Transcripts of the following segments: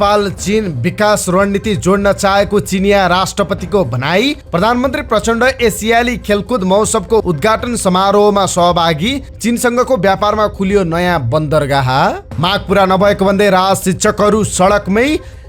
नेपाल चीन विकास रणनीति जोड्न चाहेको चिनिया राष्ट्रपतिको भनाई। प्रधानमन्त्री प्रचण्ड एसियाली खेलकुद महोत्सवको उद्घाटन समारोहमा सहभागी। चीनसँगको व्यापारमा खुलियो नयाँ बन्दरगाह। माग पूरा नभएको भन्दै राज शिक्षकहरू सडकमै।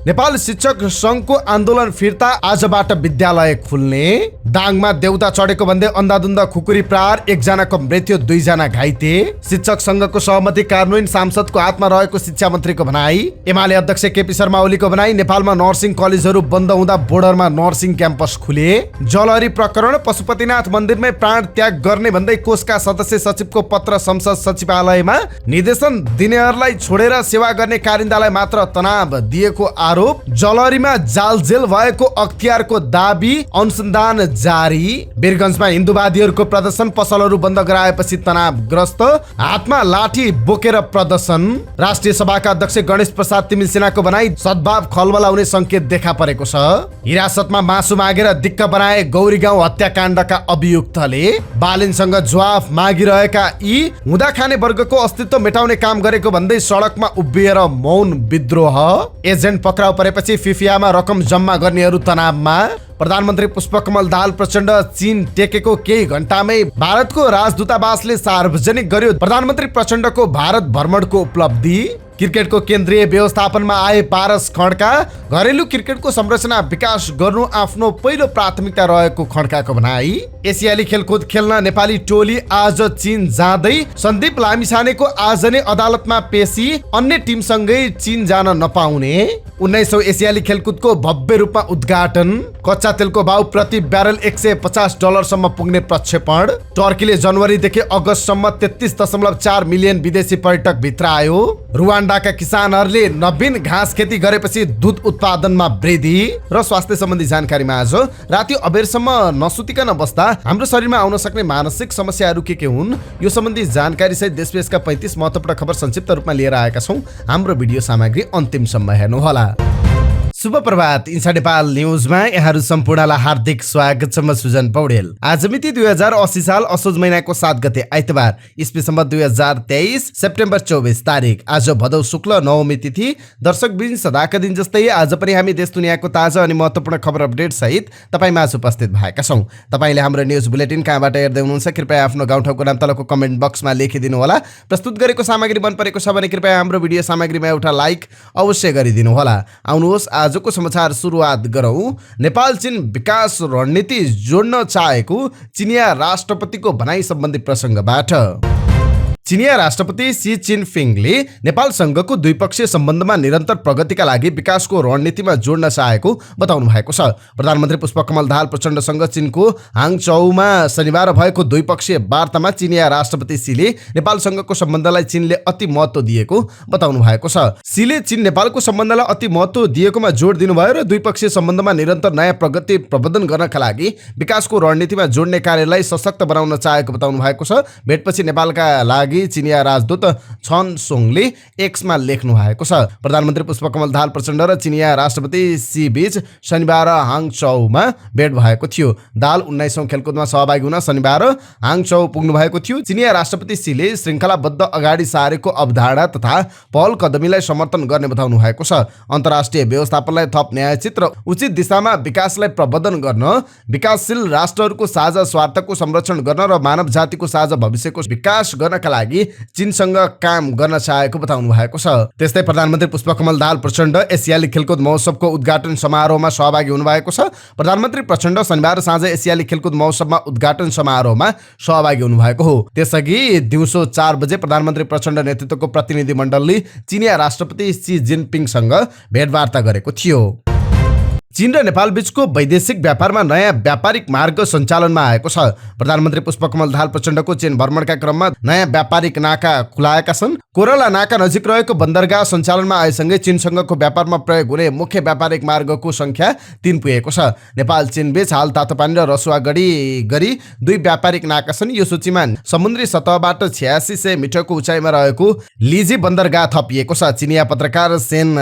नेपाल शिक्षक संघको आन्दोलन फिर्ता, आजबाट विद्यालय खुल्ने। दाङमा देउता चढेको भन्दै अन्धाधुन्द खुकुरी प्रहार, एकजनाको मृत्यु, 2 जना घाइते। शिक्षक संघको सहमति कार्यान्वयन सांसदको हातमा रहेको शिक्षा मन्त्रीको भनाई। एमाले अध्यक्ष केपी शर्मा ओलीको भनाई। नेपालमा नर्सिङ कलेजहरू बन्द हुँदा बोर्डरमा नर्सिङ क्याम्पस खुले। जलहरी प्रकरण, पशुपतिनाथ मन्दिरमै प्राण त्याग गर्ने भन्दै कोषका सदस्य सचिवको पत्र संसद सचिवालयमा। निर्देशन दिनेहरूलाई छोडेर सेवा गर्ने कारिन्दालाई मात्र तनाव दिएको आरोप। जलहरीमा जाल जेल भएको अख्तियारको दाबी, अनुसन्धान जारी। वीरगञ्जमा हिन्दूवादीहरूको प्रदर्शन, पसलहरू बन्द गराएपछि तनावग्रस्त। हातमा लाठी बोकेर प्रदर्शन। राष्ट्रिय सभाका अध्यक्ष गणेश प्रसाद तिमिल सेनाको भनाई। सद्भाव खलबला हुने संकेत देखा परेको छ। हिरासतमा मासु मागेर दिक्क बनाए गौरीगाउँ हत्याकाण्डका अभियुक्तले। बालिनसँग जवाफ मागिरहेका यी हुँदा खाने वर्गको अस्तित्व मेटाउने काम गरेको भन्दै सडकमा उभिएर मौन विद्रोह। एजेन्ट पक्राउ परेपछि फिफियामा रकम जम्मा गर्नेहरू तनावमा। प्रधानमन्त्री पुष्पकमल दाहाल प्रचण्ड चीन टेकेको केही घण्टामै भारतको राजदूतावासले सार्वजनिक गर्यो प्रधानमन्त्री प्रचण्डको भारत भ्रमणको उपलब्धि। क्रिकेटको केन्द्रीय व्यवस्थापनमा आए पारस खड्का। घरेलु क्रिकेटको संरचना विकास गर्नु आफ्नो पहिलो प्राथमिकता रहेको खड्काको भनाई। एसियाली खेलकुद खेल्न नेपाली टोली आज चीन जाँदै। सन्दीप लामिछानेको आज नै अदालतमा पेशी। अन्य टिमसँगै चीन जान नपाउने। 19औं एसियाली खेलकुदको भव्य रूपमा उद्घाटन। कच्चा तेलको भाव प्रति ब्यारल $150 सम्म पुग्ने प्रक्षेपण। टर्कीले जनवरीदेखि अगस्तसम्म 33.4 मिलियन विदेशी पर्यटक भित्र आयो। रुवान्डाका किसानहरूले नवीन घाँस खेती गरेपछि दूध उत्पादनमा वृद्धि। र स्वास्थ्य सम्बन्धी जानकारीमा आज राति अबेरसम्म नसुतिकन बस्दा हाम्रो शरीरमा आउन सक्ने मानसिक समस्याहरू के हुन्, यो सम्बन्धी जानकारी सहित देशविदेशका 35 महत्त्वपूर्ण खबर संक्षिप्त रूपमा लिएर आएका छौं। हाम्रो भिडियो सामग्री अन्तिमसम्म हेर्नुहोला। शुभ प्रभात। इन्सा नेपाल न्युजमा यहाँहरू सम्पूर्णलाई हार्दिक स्वागत छ। म सुजन पौडेल। आज मिति 2080 साल असोज महिनाको 7 गते आइतबार, इस्वी सम्वत 2023 सेप्टेम्बर 24 तारिक। आज भदौ शुक्ल नवमी तिथि। दर्शक बिन सदाका दिन जस्तै आज पनि हामी देश दुनियाँको ताजा अनि महत्त्वपूर्ण खबर अपडेट सहित तपाईमा उपस्थित भएका छौं। तपाईले हाम्रो न्युज बुलेटिन कहाँबाट हेर्दै हुनुहुन्छ कृपया आफ्नो गाउँठाउँको नाम तलको कमेन्ट बक्समा लेखिदिनु होला। प्रस्तुत गरेको सामग्री मन परेको छ भने कृपया हाम्रो भिडियो सामग्रीमा एउटा लाइक अवश्य गरिदिनु होला। आउनुहोस् आजको समाचार सुरुवात गरौं। नेपाल चीन विकास रणनीति जोड्न चाहेको चिनिया राष्ट्रपतिको भनाई सम्बन्धी प्रसङ्गबाट। चिनिया राष्ट्रपति सी जिनपिङले नेपालसँगको द्विपक्षीय सम्बन्धमा निरन्तर प्रगतिका लागि विकासको रणनीतिमा जोड्न चाहेको बताउनु भएको छ। प्रधानमन्त्री पुष्पकमल दाहाल प्रचण्डसँग चीनको हाङचौमा शनिबार भएको द्विपक्षीय वार्तामा चिनिया राष्ट्रपति सीले नेपालसँगको सम्बन्धलाई चीनले अति महत्त्व दिएको बताउनु भएको छ। सीले चीन नेपालको सम्बन्धलाई अति महत्त्व दिएकोमा जोड दिनुभयो र द्विपक्षीय सम्बन्धमा निरन्तर नयाँ प्रगति प्रवर्धन गर्नका लागि विकासको रणनीतिमा जोड्ने कार्यलाई सशक्त बनाउन चाहेको बताउनु भएको छ। भेटपछि नेपालका लागि चिनिया राजदूत छन सोङले एक्समा लेख्नु भएको छ। प्रधानमन्त्री पुष्पकमल दाहाल प्रचण्ड र चिनिया राष्ट्रपति सी बीच शनिबार हाङचौमा भेट भएको थियो। दाहाल 19औं खेलकुदमा सहभागी हुन शनिबार हाङचौ पुग्नु भएको थियो। चिनिया राष्ट्रपति सीले श्रृङ्खलाबद्ध अगाडि सारेको अवधारणा तथा पहल कदमीलाई समर्थन गर्ने बताउनु भएको छ। अन्तर्राष्ट्रिय व्यवस्थापनलाई थप न्यायोचित र उचित दिशामा विकासलाई प्रवर्धन गर्न, विकासशील राष्ट्रहरूको साझा स्वार्थको संरक्षण गर्न र मानव जातिको साझा भविष्यको विकास गर्नका लागि चीनसँग काम गर्न चाहेको बताउनु भएको छ। त्यस्तै प्रधानमन्त्री पुष्पकमल दाहाल प्रचण्ड एसियाली खेलकुद महोत्सवको उद्घाटन समारोहमा सहभागी हुनुभएको छ। प्रधानमन्त्री प्रचण्ड शनिबार साँझ एसियाली खेलकुद महोत्सवमा उद्घाटन समारोहमा सहभागी हुनुभएको हो। त्यसअघि दिउँसो 4 बजे प्रधानमन्त्री प्रचण्ड नेतृत्वको प्रतिनिधि मण्डलले चिनिया राष्ट्रपति सी जिनपिङसँग भेटवार्ता गरेको थियो। चीन र नेपाल बीचको वैदेशिक व्यापारमा नयाँ व्यापारिक मार्ग सञ्चालनमा आएको छ। प्रधानमन्त्री पुष्पकमल दाहाल प्रचण्डको चीन भ्रमणका क्रममा नयाँ व्यापारिक नाका खुलाएका छन्। कोरला नाका नजिक रहेको बन्दरगाह सञ्चालनमा आएसँगै चीनसँगको व्यापारमा प्रयोग हुने मुख्य व्यापारिक मार्गको संख्या 3 पुगेको छ। नेपाल चीन बीच हाल तातोपानी र रसुवा गरी 2 व्यापारिक नाका छन्। यो सूचीमा समुद्री सतहबाट 8600 मिटरको उचाइमा रहेको लिजी बन्दरगाह थपिएको छ। चिनिया पत्रकार सेन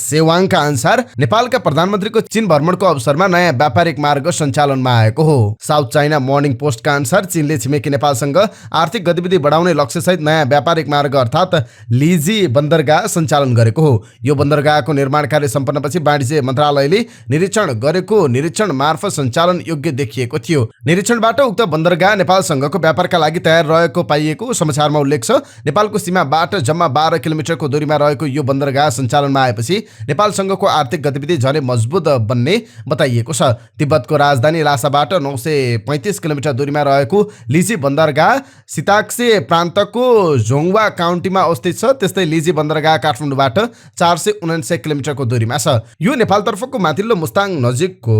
सेवाङका अनुसार नेपालका प्रधानमन्त्री प्रधानमन्त्रीको चीन भ्रमणको अवसरमा नयाँ व्यापारिक मार्ग सञ्चालनमा आएको हो। साउथ चाइना मर्निङ पोस्टका अनुसार चीनले छिमेकी नेपालसँग आर्थिक गतिविधि बढाउने लक्ष्यसहित नयाँ व्यापारिक मार्ग अर्थात् लिजी बन्दरगाह सञ्चालन गरेको हो। यो बन्दरगाहको निर्माण कार्य सम्पन्नपछि वाणिज्य मन्त्रालयले निरीक्षण गरेको निरीक्षण मार्फत सञ्चालन योग्य देखिएको थियो। निरीक्षणबाट उक्त बन्दरगाह नेपालसँगको व्यापारका लागि तयार रहेको पाइएको समाचारमा उल्लेख छ। नेपालको सीमाबाट जम्मा 12 किलोमिटरको दूरीमा रहेको यो बन्दरगाह सञ्चालनमा आएपछि नेपालसँगको आर्थिक गतिविधि झनै मजबुत बन्ने बताइएको छ। तिब्बतको राजधानी लासाबाट 935 किलोमिटर दूरीमा रहेको लिजी बन्दरगाह सिताक्से प्रान्तको झोङवा काउन्टीमा अवस्थित छ। त्यस्तै लिजी बन्दरगाह काठमाडौँबाट 479 किलोमिटरको दूरीमा छ। यो नेपालतर्फको माथिल्लो मुस्ताङ नजिकको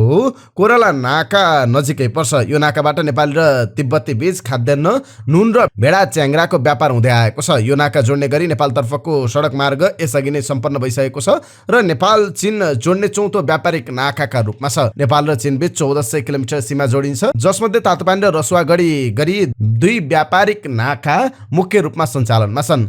कोरला नाका नजिकै पर्छ। यो नाकाबाट नेपाली र तिब्बती बीच खाद्यान्न, नुन र भेडा च्याङ्ग्राको व्यापार हुँदै आएको छ। यो नाका जोड्ने गरी नेपालतर्फको सडक मार्ग यसअघि नै सम्पन्न भइसकेको छ र नेपाल चीन जोड्ने चौथो व्यापारिक नाकाका रूपमा छ। नेपाल र चीन बीच 1400 किलोमिटर सीमा जोडिन्छ, जसमध्ये तातोपानी र रसुवागढी गरी 2 व्यापारिक नाका मुख्य रूपमा सञ्चालनमा छन्।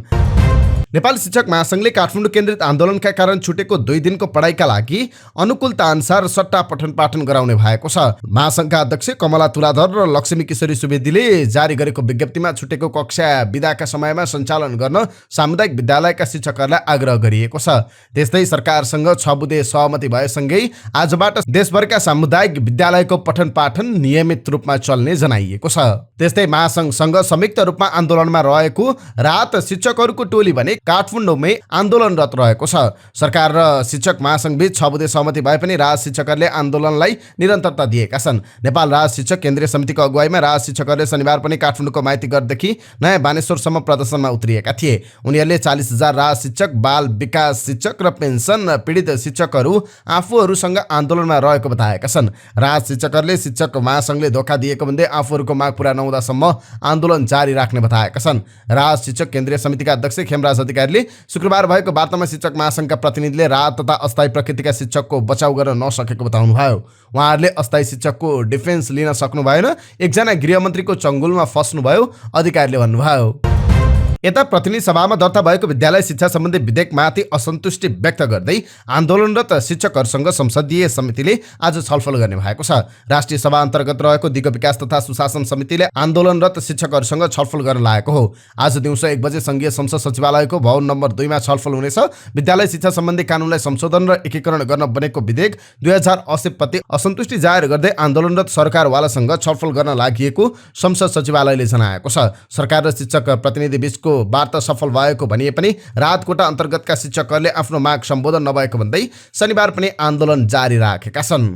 नेपाली शिक्षक महासंघले काठमाडौँ केन्द्रित आन्दोलनका कारण छुटेको 2 दिनको पढाइका लागि अनुकूलता अनुसार सट्टा पठन पाठन गराउने भएको छ। महासंघका अध्यक्ष कमला तुलाधर र लक्ष्मी किशोरी सुवेदीले जारी गरेको विज्ञप्तिमा छुटेको कक्षा बिदाका समयमा सञ्चालन गर्न सामुदायिक विद्यालयका शिक्षकहरूलाई आग्रह गरिएको छ। त्यस्तै सरकारसँग 6 बुँदे सहमति भएसँगै आजबाट देशभरका सामुदायिक विद्यालयको पठन पाठन नियमित रूपमा चल्ने जनाइएको छ। त्यस्तै महासंघसँग संयुक्त रूपमा आन्दोलनमा रहेको राहत शिक्षकहरूको टोली भने काठमाडौँमै आन्दोलनरत रहेको छ। सरकार र शिक्षक महासंघ बीच 6 बुँदे सहमति भए पनि राज शिक्षकहरूले आन्दोलनलाई निरन्तरता दिएका छन्। नेपाल राज शिक्षक केन्द्रीय समितिको अगुवाईमा राज शिक्षकहरूले शनिबार पनि काठमाडौँको माइतीगढदेखि नयाँ बानेश्वरसम्म प्रदर्शनमा उत्रिएका थिए। उनीहरूले 40,000 राज शिक्षक, बाल विकास शिक्षक र पेन्सन पीडित शिक्षकहरू आफूहरूसँग आन्दोलनमा रहेको बताएका छन्। राज शिक्षकहरूले शिक्षक महासंघले धोका दिएको भन्दै आफूहरूको माग पूरा नहुँदासम्म आन्दोलन जारी राख्ने बताएका छन्। राज शिक्षक केन्द्रीय समितिका अध्यक्ष खेमराज अधिकारीले शुक्रबार भएको वार्तामा शिक्षक महासंघका प्रतिनिधिले राहत तथा अस्थायी प्रकृतिका शिक्षकको बचाउ गर्न नसकेको बताउनुभयो। उहाँहरूले अस्थायी शिक्षकको डिफेन्स लिन सक्नु भएन, एकजना गृहमन्त्रीको चङ्गुलमा फस्नुभयो, अधिकारीले भन्नुभयो। यता प्रतिनिधि सभामा दर्ता भएको विद्यालय शिक्षा सम्बन्धी विधेयकमाथि असन्तुष्टि व्यक्त गर्दै आन्दोलनरत शिक्षकहरूसँग संसदीय समितिले आज छलफल गर्ने भएको छ। राष्ट्रिय सभा अन्तर्गत रहेको दिगो विकास तथा सुशासन समितिले आन्दोलनरत शिक्षकहरूसँग छलफल गर्न लागेको हो। आज दिउँसो 1 बजे संघीय संसद सचिवालयको भवन नम्बर 2 मा छलफल हुनेछ। विद्यालय शिक्षा सम्बन्धी कानुनलाई संशोधन र एकीकरण गर्न बनेको विधेयक 2080 प्रति असन्तुष्टि जाहेर गर्दै आन्दोलनरत सरकारवालासँग छलफल गर्न लागि संसद सचिवालयले जनाएको छ। सरकार र शिक्षक प्रतिनिधि बीचको वार्ता सफल भएको भनिए पनि राहत कोटा अन्तर्गतका शिक्षकहरूले आफ्नो माग सम्बोधन नभएको भन्दै शनिबार पनि आन्दोलन जारी राखेका छन्।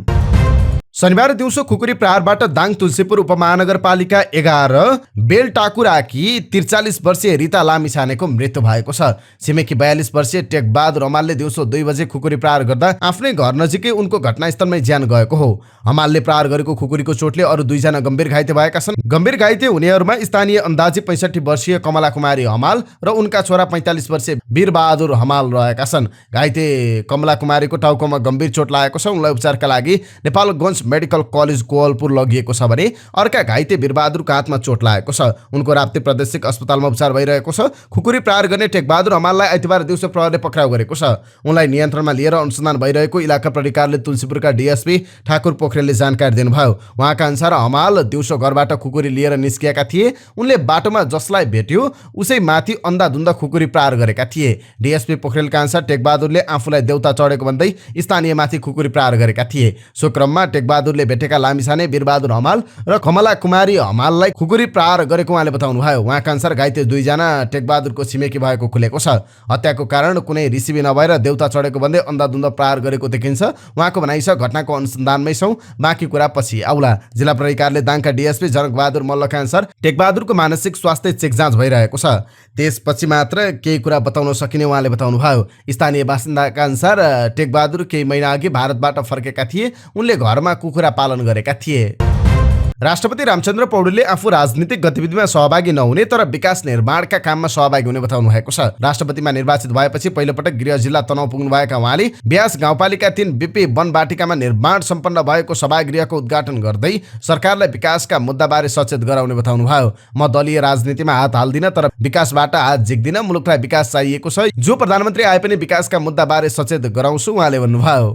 शनिबार दिउँसो खुकुरी प्रहारबाट दाङ तुलसीपुर उपमहानगरपालिका 11 बेलटाकुराकी 43 वर्षीय रिता लामिछानेको मृत्यु भएको छ। छिमेकी 42 वर्षीय टेकबहादुर हमालले दिउँसो 2 बजे खुकुरी प्रहार गर्दा आफ्नै घर नजिकै उनको घटनास्थलमै ज्यान गएको हो। हमालले प्रहार गरेको खुकुरीको चोटले अरू 2 जना गम्भीर घाइते भएका छन्। गम्भीर घाइते हुनेहरूमा स्थानीय अन्दाजी 65 वर्षीय कमला कुमारी हमाल र उनका छोरा 45 वर्षीय वीरबहादुर हमाल रहेका छन्। घाइते कमला कुमारीको टाउकोमा गम्भीर चोट लागेको छ। उनलाई उपचारका लागि नेपालगञ्ज मेडिकल कलेज कोवलपुर लगिएको छ भने अर्का घाइते वीरबहादुरको हातमा चोट लागेको छ। उनको राप्ती प्रादेशिक अस्पतालमा उपचार भइरहेको छ। खुकुरी प्रहार गर्ने टेकबहादुर हमाललाई आइतबार दिउँसो प्रहरले पक्राउ गरेको छ। उनलाई नियन्त्रणमा लिएर अनुसन्धान भइरहेको इलाका प्रहरीकारले तुलसीपुरका डीएसपी ठाकुर पोखरेलले जानकारी दिनुभयो। उहाँका अनुसार हमाल दिउँसो घरबाट खुकुरी लिएर निस्किएका थिए। उनले बाटोमा जसलाई भेट्यो उसै माथि अन्धाधुन्दा खुकुरी प्रहार गरेका थिए। डीएसपी पोखरेलका अनुसार टेकबहादुरले आफूलाई देउता चढेको भन्दै स्थानीयमाथि खुकुरी प्रहार गरेका थिए। सो क्रममा टेकबहादुरले भेटेका लामिछाने, वीरबहादुर हमाल र कमला कुमारी हमाललाई खुकुरी प्रहार गरेको उहाँले बताउनुभयो। उहाँका अनुसार घाइते 2 जना टेकबहादुरको छिमेकी भएको खुलेको छ। हत्याको कारण कुनै रिसिभी नभएर देउता चढेको भन्दै अन्धाधुन्दा प्रहार गरेको देखिन्छ। उहाँको भनाइ छ घटनाको अनुसन्धानमै छौं, बाँकी कुरा पछि आउला। जिल्ला प्रहरीकारले दाङका डीएसपी जनकबहादुर मल्लका अनुसार टेकबहादुरको मानसिक स्वास्थ्य चेक जाँच भइरहेको छ, त्यसपछि मात्र केही कुरा बताउन सकिने उहाँले बताउनुभयो। स्थानीय बासिन्दाका अनुसार टेकबहादुर केही महिना अघि भारतबाट फर्केका थिए। उनले घरमा कुखुरा पालन गरेका थिए। राष्ट्रपति रामचन्द्र पौडेलले आफू राजनीतिक गतिविधिमा सहभागी नहुने तर विकास निर्माणका काममा सहभागी हुने बताउनु भएको छ। राष्ट्रपतिमा निर्वाचित भएपछि पहिलोपटक गृह जिल्ला तनहुँ पुग्नुभएका उहाँले ब्यास गाउँपालिका 3 बीपी वनवाटिकामा निर्माण सम्पन्न भएको सभागृहको उद्घाटन गर्दै सरकारलाई विकासका मुद्दाबारे सचेत गराउने बताउनुभयो। म दलीय राजनीतिमा हात हाल्दिन तर विकासबाट हात झिक्दिन, मुलुकलाई विकास चाहिएको छ, जो प्रधानमन्त्री आए पनि विकासका मुद्दाबारे सचेत गराउँछु उहाँले भन्नुभयो।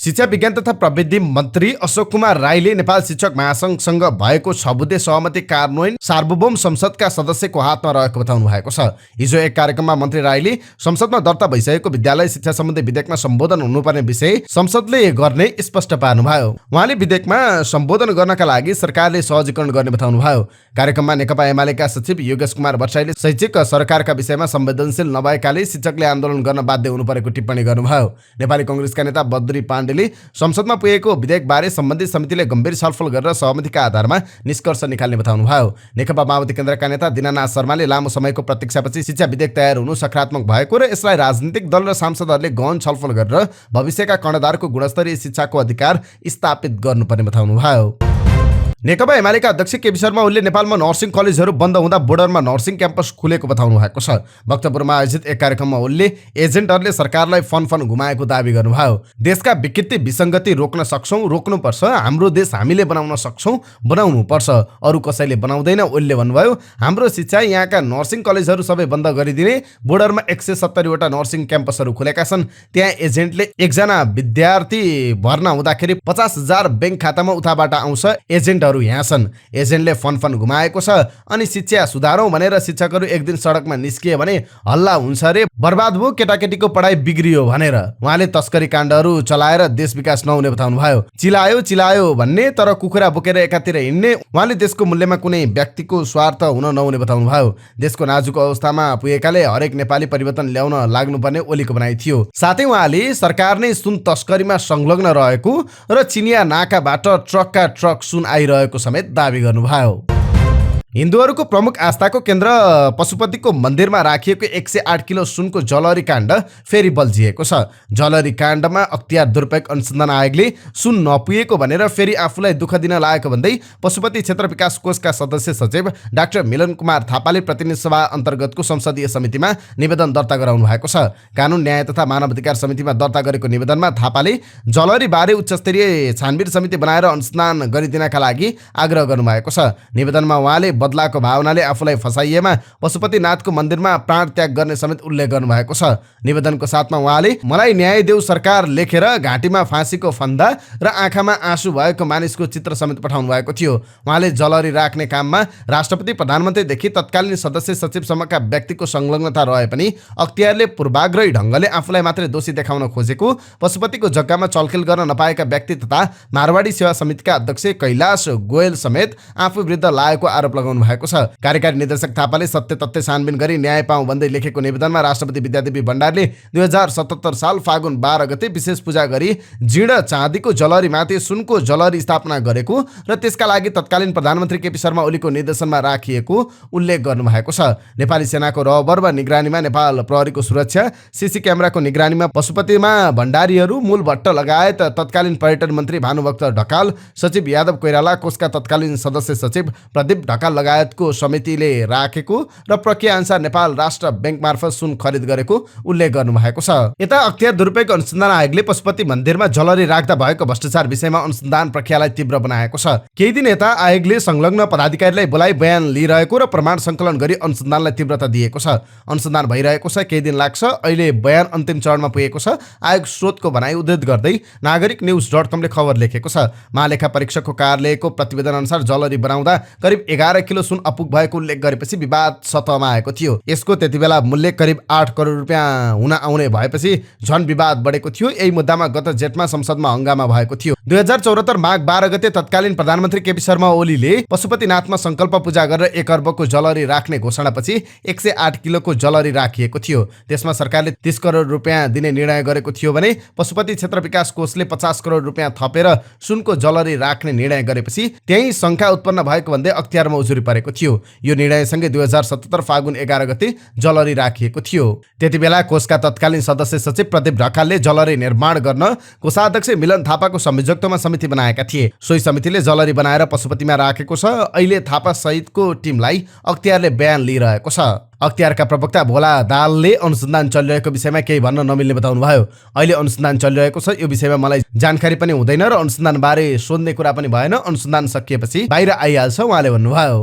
शिक्षा विज्ञान तथा प्रविधि मन्त्री अशोक कुमार राईले नेपाल शिक्षक महासंघसँग भएको 6 बुँदे सहमति कार्यान्वयन सार्वभौम संसदका सदस्यको हातमा रहेको बताउनु भएको छ। हिजो एक कार्यक्रममा मन्त्री राईले संसदमा दर्ता भइसकेको विद्यालय शिक्षा सम्बन्धी विधेयकमा सम्बोधन हुनुपर्ने विषय संसदले गर्ने स्पष्ट पार्नुभयो। उहाँले विधेयकमा सम्बोधन गर्नका लागि सरकारले सहजीकरण गर्ने बताउनुभयो। कार्यक्रममा नेकपा एमालेका सचिव योगेश कुमार भट्टराईले शैक्षिक सरकारका विषयमा संवेदनशील नभएकाले शिक्षकले आन्दोलन गर्न बाध्य हुनु परेको टिप्पणी गर्नुभयो। नेपाली कांग्रेसका नेता बद्री पाण्डेले संसदमा पुगेको विधेयकबारे सम्बन्धित समितिले गम्भीर छलफल गरेर सहमतिका आधारमा निष्कर्ष निकाल्ने बताउनुभयो। नेकपा माओवादी केन्द्रका नेता दिनानाथ शर्माले लामो समयको प्रतीक्षापछि शिक्षा विधेयक तयार हुनु सकारात्मक भएको र यसलाई राजनीतिक दल र सांसदहरूले गहन छलफल गरेर भविष्यका कर्णधारको गुणस्तरीय शिक्षाको अधिकार स्थापित गर्नुपर्ने बताउनुभयो। नेकपा एमालेका अध्यक्ष केपी शर्मा ओलीले नेपालमा नर्सिङ कलेजहरू बन्द हुँदा बोर्डरमा नर्सिङ क्याम्पस खुलेको बताउनु भएको छ। भक्तपुरमा आयोजित एक कार्यक्रममा ओलीले एजेन्टहरूले सरकारलाई फन घुमाएको दावी गर्नुभयो। देशका विकृति विसङ्गति रोक्न सक्छौँ, रोक्नुपर्छ। हाम्रो देश हामीले बनाउन सक्छौँ, बनाउनुपर्छ। अरू कसैले बनाउँदैन। ओलीले भन्नुभयो, हाम्रो शिक्षा यहाँका नर्सिङ कलेजहरू सबै बन्द गरिदिने। बोर्डरमा 170 वटा नर्सिङ क्याम्पसहरू खुलेका छन्। त्यहाँ एजेन्टले एकजना विद्यार्थी भर्ना हुँदाखेरि 50,000 ब्याङ्क खातामा उताबाट आउँछ। एजेन्टहरू यहाँ छन्। एजेन्टले फन घुमाएको छ। अनि शिक्षा सुधारौँ भनेर शिक्षकहरू एक दिन सडकमा निस्किए भने हल्ला हुन्छ रे, बर्बाद भयो, केटाकेटीको पढाइ बिग्रियो भनेर। उहाँले तस्करी काण्डहरू चलाएर देश विकास नहुने बताउनुभयो। चिलायो भन्ने तर कुखुरा बोकेर एकातिर हिँड्ने। उहाँले देशको मूल्यमा कुनै व्यक्तिको स्वार्थ हुन नहुने बताउनुभयो। देशको नाजुक अवस्थामा पुगेकाले हरेक नेपाली परिवर्तन ल्याउन लाग्नुपर्ने ओलीको भनाइ थियो। साथै उहाँले सरकार नै सुन तस्करीमा संलग्न रहेको र चिनिया नाकाबाट ट्रकका ट्रक सुन आइरहेको समेत दावी गर्नुभयो। हिन्दूहरूको प्रमुख आस्थाको केन्द्र पशुपतिको मन्दिरमा राखिएको 108 किलो सुनको जलहरी काण्ड फेरि बल्झिएको छ। जलहरी काण्डमा अख्तियार दुरुपयोग अनुसन्धान आयोगले सुन नपुगेको भनेर फेरि आफूलाई दुःख दिन लागेको भन्दै पशुपति क्षेत्र विकास कोषका सदस्य सचिव डाक्टर मिलन कुमार थापाले प्रतिनिधि सभा अन्तर्गतको संसदीय समितिमा निवेदन दर्ता गराउनु भएको छ। कानुन न्याय तथा मानव अधिकार समितिमा दर्ता गरेको निवेदनमा थापाले जलहरी बारे उच्चस्तरीय छानबिन समिति बनाएर अनुसन्धान गरिदिनका लागि आग्रह गर्नुभएको छ। निवेदनमा उहाँले बदलाको भावनाले आफूलाई फसाइएमा पशुपतिनाथको मन्दिरमा प्राण त्याग गर्ने समेत उल्लेख गर्नुभएको छ। निवेदनको साथमा उहाँले मलाई न्याय देऊ सरकार लेखेर घाँटीमा फाँसीको फन्दा र आँखामा आँसु भएको मानिसको चित्र समेत पठाउनु भएको थियो। उहाँले जलहरी राख्ने काममा राष्ट्रपति प्रधानमन्त्रीदेखि तत्कालीन सदस्य सचिवसम्मका व्यक्तिको संलग्नता रहे पनि अख्तियारले पूर्वाग्रही ढङ्गले आफूलाई मात्रै दोषी देखाउन खोजेको, पशुपतिको जग्गामा चलखेल गर्न नपाएका व्यक्ति तथा मारवाडी सेवा समितिका अध्यक्ष कैलाश गोयल समेत आफू विरुद्ध लागेको आरोप लगाउनु भएको छ। कार्यकारी निर्देशक थापाले सत्य तथ्य छानबिन गरी न्याय पाऊँ भन्दै लेखेको निवेदनमा राष्ट्रपति विद्यादेवी भण्डारले 2077 साल फागुन 12 गते विशेष पूजा गरी जीर्ण चाँदीको जलहरीमाथि सुनको जलहरी स्थापना गरेको र त्यसका लागि तत्कालीन प्रधानमन्त्री केपी शर्मा ओलीको निर्देशनमा राखिएको उल्लेख गर्नुभएको छ। नेपाली सेनाको रहबर वा निगरानीमा नेपाल प्रहरीको सुरक्षा, सीसी क्यामेराको निगरानीमा पशुपतिमा भण्डारीहरू, मूल भट्ट लगायत तत्कालीन पर्यटन मन्त्री भानुभक्त ढकाल, सचिव यादव कोइराला, कोषका तत्कालीन सदस्य सचिव प्रदीप ढकाल लगायतको समितिले राखेको र प्रक्रिया अनुसार नेपाल राष्ट्र ब्याङ्क मार्फत सुन खरिद गरेको उल्लेख गर्नुभएको छ। यता अख्तियार दुरुपयोग अनुसन्धान आयोगले पशुपति मन्दिरमा जलहरी राख्दा भएको भ्रष्टाचार विषयमा अनुसन्धान प्रक्रियालाई तीव्र बनाएको छ। केही दिन यता आयोगले संलग्न पदाधिकारीलाई बोलाइ बयान लिइरहेको र प्रमाण सङ्कलन गरी अनुसन्धानलाई तीव्रता दिएको छ। अनुसन्धान भइरहेको छ, केही दिन लाग्छ। अहिले बयान अन्तिम चरणमा पुगेको छ। आयोग स्रोतको भनाइ उद्धृत गर्दै नागरिक न्युज.com ले खबर लेखेको छ। महालेखा परीक्षकको कार्यालयको प्रतिवेदन अनुसार जलहरी बनाउँदा करिब 11 किलो सुन अपुग भएको उल्लेख गरेपछि विवाद सतहमा आएको थियो। यसको त्यतिबेला मूल्य करिब 8 करोड रुपियाँ हुन आउने भएपछि झन विवाद बढेको थियो। यही मुद्दामा गत जेठमा संसदमा हंगामा भएको थियो। 2074 माघ 12 गते तत्कालीन प्रधानमन्त्री केपी शर्मा ओलीले पशुपतिनाथमा संकल्प पूजा गरेर 1 अर्बको जलहरी राख्ने घोषणापछि 108 किलोको जलहरी राखिएको थियो। त्यसमा सरकारले 30 करोड रुपियाँ दिने निर्णय गरेको थियो भने पशुपति क्षेत्र विकास कोषले 50 करोड रुपियाँ थपेर सुनको जलहरी राख्ने निर्णय गरेपछि त्यही शङ्का उत्पन्न भएको भन्दै अख्तियारमा उजुरी परेको थियो। यो निर्णयसँगै 2077 फागुन 11 गते जलहरी राखिएको थियो। त्यतिबेला कोषका तत्कालीन सदस्य सचिव प्रदीप ढकालले जलहरी निर्माण गर्न कोषाध्यक्ष मिलन थापाको संयोजकत्वमा समिति बनाएका थिए। सोही समितिले जलहरी बनाएर पशुपतिमा राखेको छ। अहिले थापा सहितको टिमलाई अख्तियारले बयान लिइरहेको छ। अख्तियारका प्रवक्ता भोला दालले अनुसन्धान चलिरहेको विषयमा केही भन्न नमिल्ने बताउनुभयो। अहिले अनुसन्धान चलिरहेको छ, यो विषयमा मलाई जानकारी पनि हुँदैन र अनुसन्धान बारे सोध्ने कुरा पनि भएन। अनुसन्धान सकिएपछि बाहिर आइहाल्छ, उहाँले भन्नुभयो।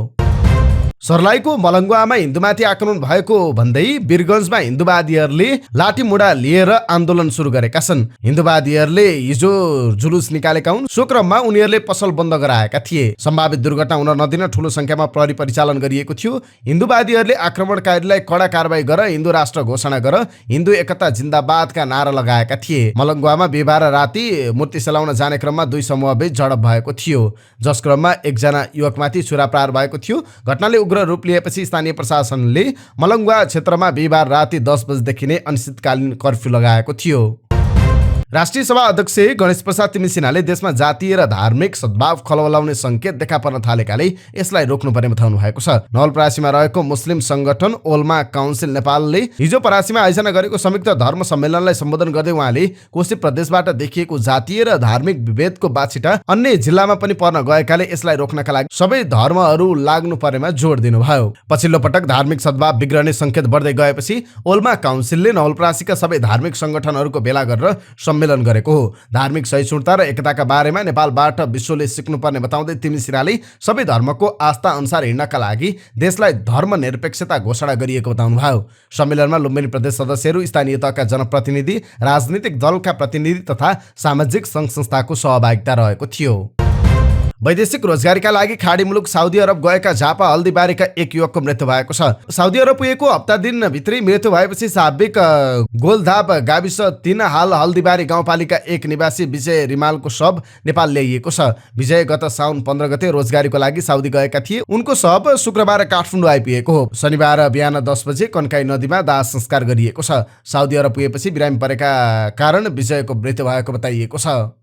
सर्लाहीको मलङ्गुवामा हिन्दूमाथि आक्रमण भएको भन्दै वीरगञ्जमा हिन्दूवादीहरूले लाठीमुढा लिएर आन्दोलन सुरु गरेका छन्। हिन्दूवादीहरूले हिजो जुलुस निकालेका हुन्। सो क्रममा उनीहरूले पसल बन्द गराएका थिए। सम्भावित दुर्घटना हुन नदिन ठूलो संख्यामा प्रहरी परिचालन गरिएको थियो। हिन्दूवादीहरूले आक्रमणकारीलाई कडा कारबाही गर, हिन्दू राष्ट्र घोषणा गर, हिन्दू एकता जिन्दाबादका नारा लगाएका थिए। मलङ्गुवामा बिहिबार राति मूर्ति सेलाउन जाने क्रममा दुई समूहबीच झडप भएको थियो, जस क्रममा एकजना युवकमाथि छुरा प्रहार भएको थियो। घटनाले उग्र रूप लिएपछि स्थानीय प्रशासनले मलङ्गुवा क्षेत्रमा बिहिबार राति 10 बजेदेखि नै अनिश्चितकालीन कर्फ्यू लगाएको थियो। राष्ट्रिय सभा अध्यक्ष गणेश प्रसाद तिमी सिन्हाले देशमा जातीय र धार्मिक सद्भाव खलबलाउने संकेत देखा पर्न थालेकाले यसलाई रोक्नुपर्ने बताउनु भएको छ। नवलपरासीमा रहेको मुस्लिम संगठन ओल्मा काउन्सिल नेपालले हिजो परासीमा आयोजना गरेको संयुक्त धर्म सम्मेलनलाई सम्बोधन गर्दै उहाँले कोशी प्रदेशबाट देखिएको जातीय र धार्मिक विभेदको बाछिटा अन्य जिल्लामा पनि पर्न गएकाले यसलाई रोक्नका लागि सबै धर्महरू लाग्नु पर्नेमा जोड दिनुभयो। पछिल्लो पटक धार्मिक सद्भाव बिग्रने संकेत बढ्दै गएपछि ओल्मा काउन्सिलले नवलपरासीका सबै धार्मिक संगठनहरूको भेला गरेर सम्मेलन गरेको हो। धार्मिक सहिष्णुता र एकताका बारेमा नेपालबाट विश्वले सिक्नुपर्ने बताउँदै तिमी सिन्हाले सबै धर्मको आस्था अनुसार हिँड्नका लागि देशलाई धर्मनिरपेक्षता घोषणा गरिएको बताउनुभयो। सम्मेलनमा लुम्बिनी प्रदेश सदस्यहरू, स्थानीय तहका जनप्रतिनिधि, राजनीतिक दलका प्रतिनिधि तथा सामाजिक सङ्घ संस्थाको सहभागिता रहेको थियो। वैदेशिक रोजगारीका लागि खाडी मुलुक साउदी अरब गएका झापा हल्दीबारीका एक युवकको मृत्यु भएको छ। साउदी अरब पुगेको हप्ता दिनभित्रै मृत्यु भएपछि साबिक गोलधाप गाविस 3 हाल हल्दीबारी गाउँपालिका 1 निवासी विजय रिमालको शव नेपाल ल्याइएको छ। विजय गत साउन 15 गते रोजगारीको लागि साउदी गएका थिए। उनको शव शुक्रबार काठमाडौँ आइपुगेको हो। शनिबार बिहान 10 बजे कन्काई नदीमा दाह संस्कार गरिएको छ। साउदी अरब पुगेपछि बिरामी परेका कारण विजयको मृत्यु भएको बताइएको छ।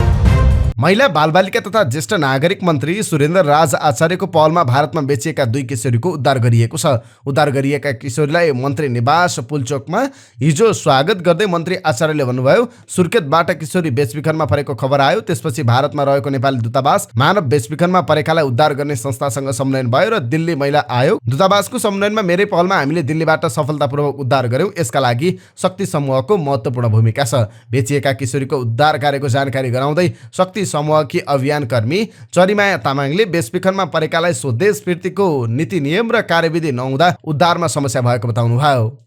महिला बालबालिका तथा ज्येष्ठ नागरिक मन्त्री सुरेन्द्र राज आचार्यको पहलमा भारतमा बेचिएका 2 किशोरीको उद्धार गरिएको छ। उद्धार गरिएका किशोरीलाई मन्त्री निवास पुलचोकमा हिजो स्वागत गर्दै मन्त्री आचार्यले भन्नुभयो, सुर्खेतबाट किशोरी बेचबिखनमा परेको खबर आयो। त्यसपछि भारतमा रहेको नेपाली दूतावास मानव बेचबिखनमा परेकालाई उद्धार गर्ने संस्थासँग सम्मेलन भयो र दिल्ली महिला आयोग दूतावासको सम्मेलनमा मेरै पहलमा हामीले दिल्लीबाट सफलतापूर्वक उद्धार गर्यौं। यसका लागि शक्ति समूहको महत्त्वपूर्ण भूमिका छ। बेचिएका किशोरीको उद्धार कार्यको जानकारी गराउँदै शक्ति समूहकी अभियानकर्मी चरिमाया तामाङले बेचबिखनमा परेकालाई स्वदेश फिर्तीको नीति नियम र कार्यविधि नहुँदा उद्धारमा समस्या भएको बताउनुभयो।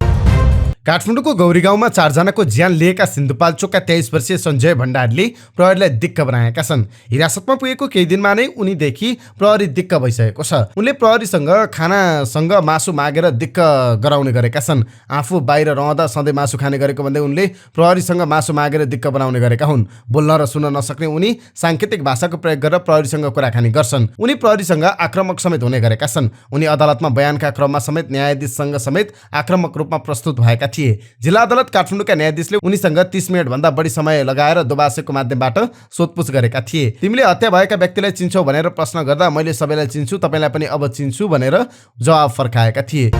काठमाडौँको गौरी गाउँमा 4 जनाको ज्यान लिएका सिन्धुपाल्चोकका 23 वर्षीय सञ्जय भण्डारीले प्रहरीलाई दिक्क बनाएका छन्। हिरासतमा पुगेको केही दिनमा नै उनीदेखि प्रहरी दिक्क भइसकेको छ। उनले प्रहरीसँग खानासँग मासु मागेर दिक्क गराउने गरेका छन्। आफू बाहिर रहँदा सधैँ मासु खाने गरेको भन्दै उनले प्रहरीसँग मासु मागेर दिक्क बनाउने गरेका हुन्। बोल्न र सुन्न नसक्ने उनी साङ्केतिक भाषाको प्रयोग गरेर प्रहरीसँग कुराकानी गर्छन्। उनी प्रहरीसँग आक्रामक समेत हुने गरेका छन्। उनी अदालतमा बयानका क्रममा समेत न्यायाधीशसँग समेत आक्रामक रूपमा प्रस्तुत भएका थिए। जिल्ला अदालत काठमाडौँका न्यायाधीशले उनीसँग 30 मिनेट भन्दा बढी समय लगाएर दोबासेको माध्यमबाट सोधपुछ गरेका थिए। तिमीले हत्या भएका व्यक्तिलाई चिन्छौ भनेर प्रश्न गर्दा मैले सबैलाई चिन्छु, तपाईलाई पनि अब चिन्छु भनेर जवाब फर्काएका थिए।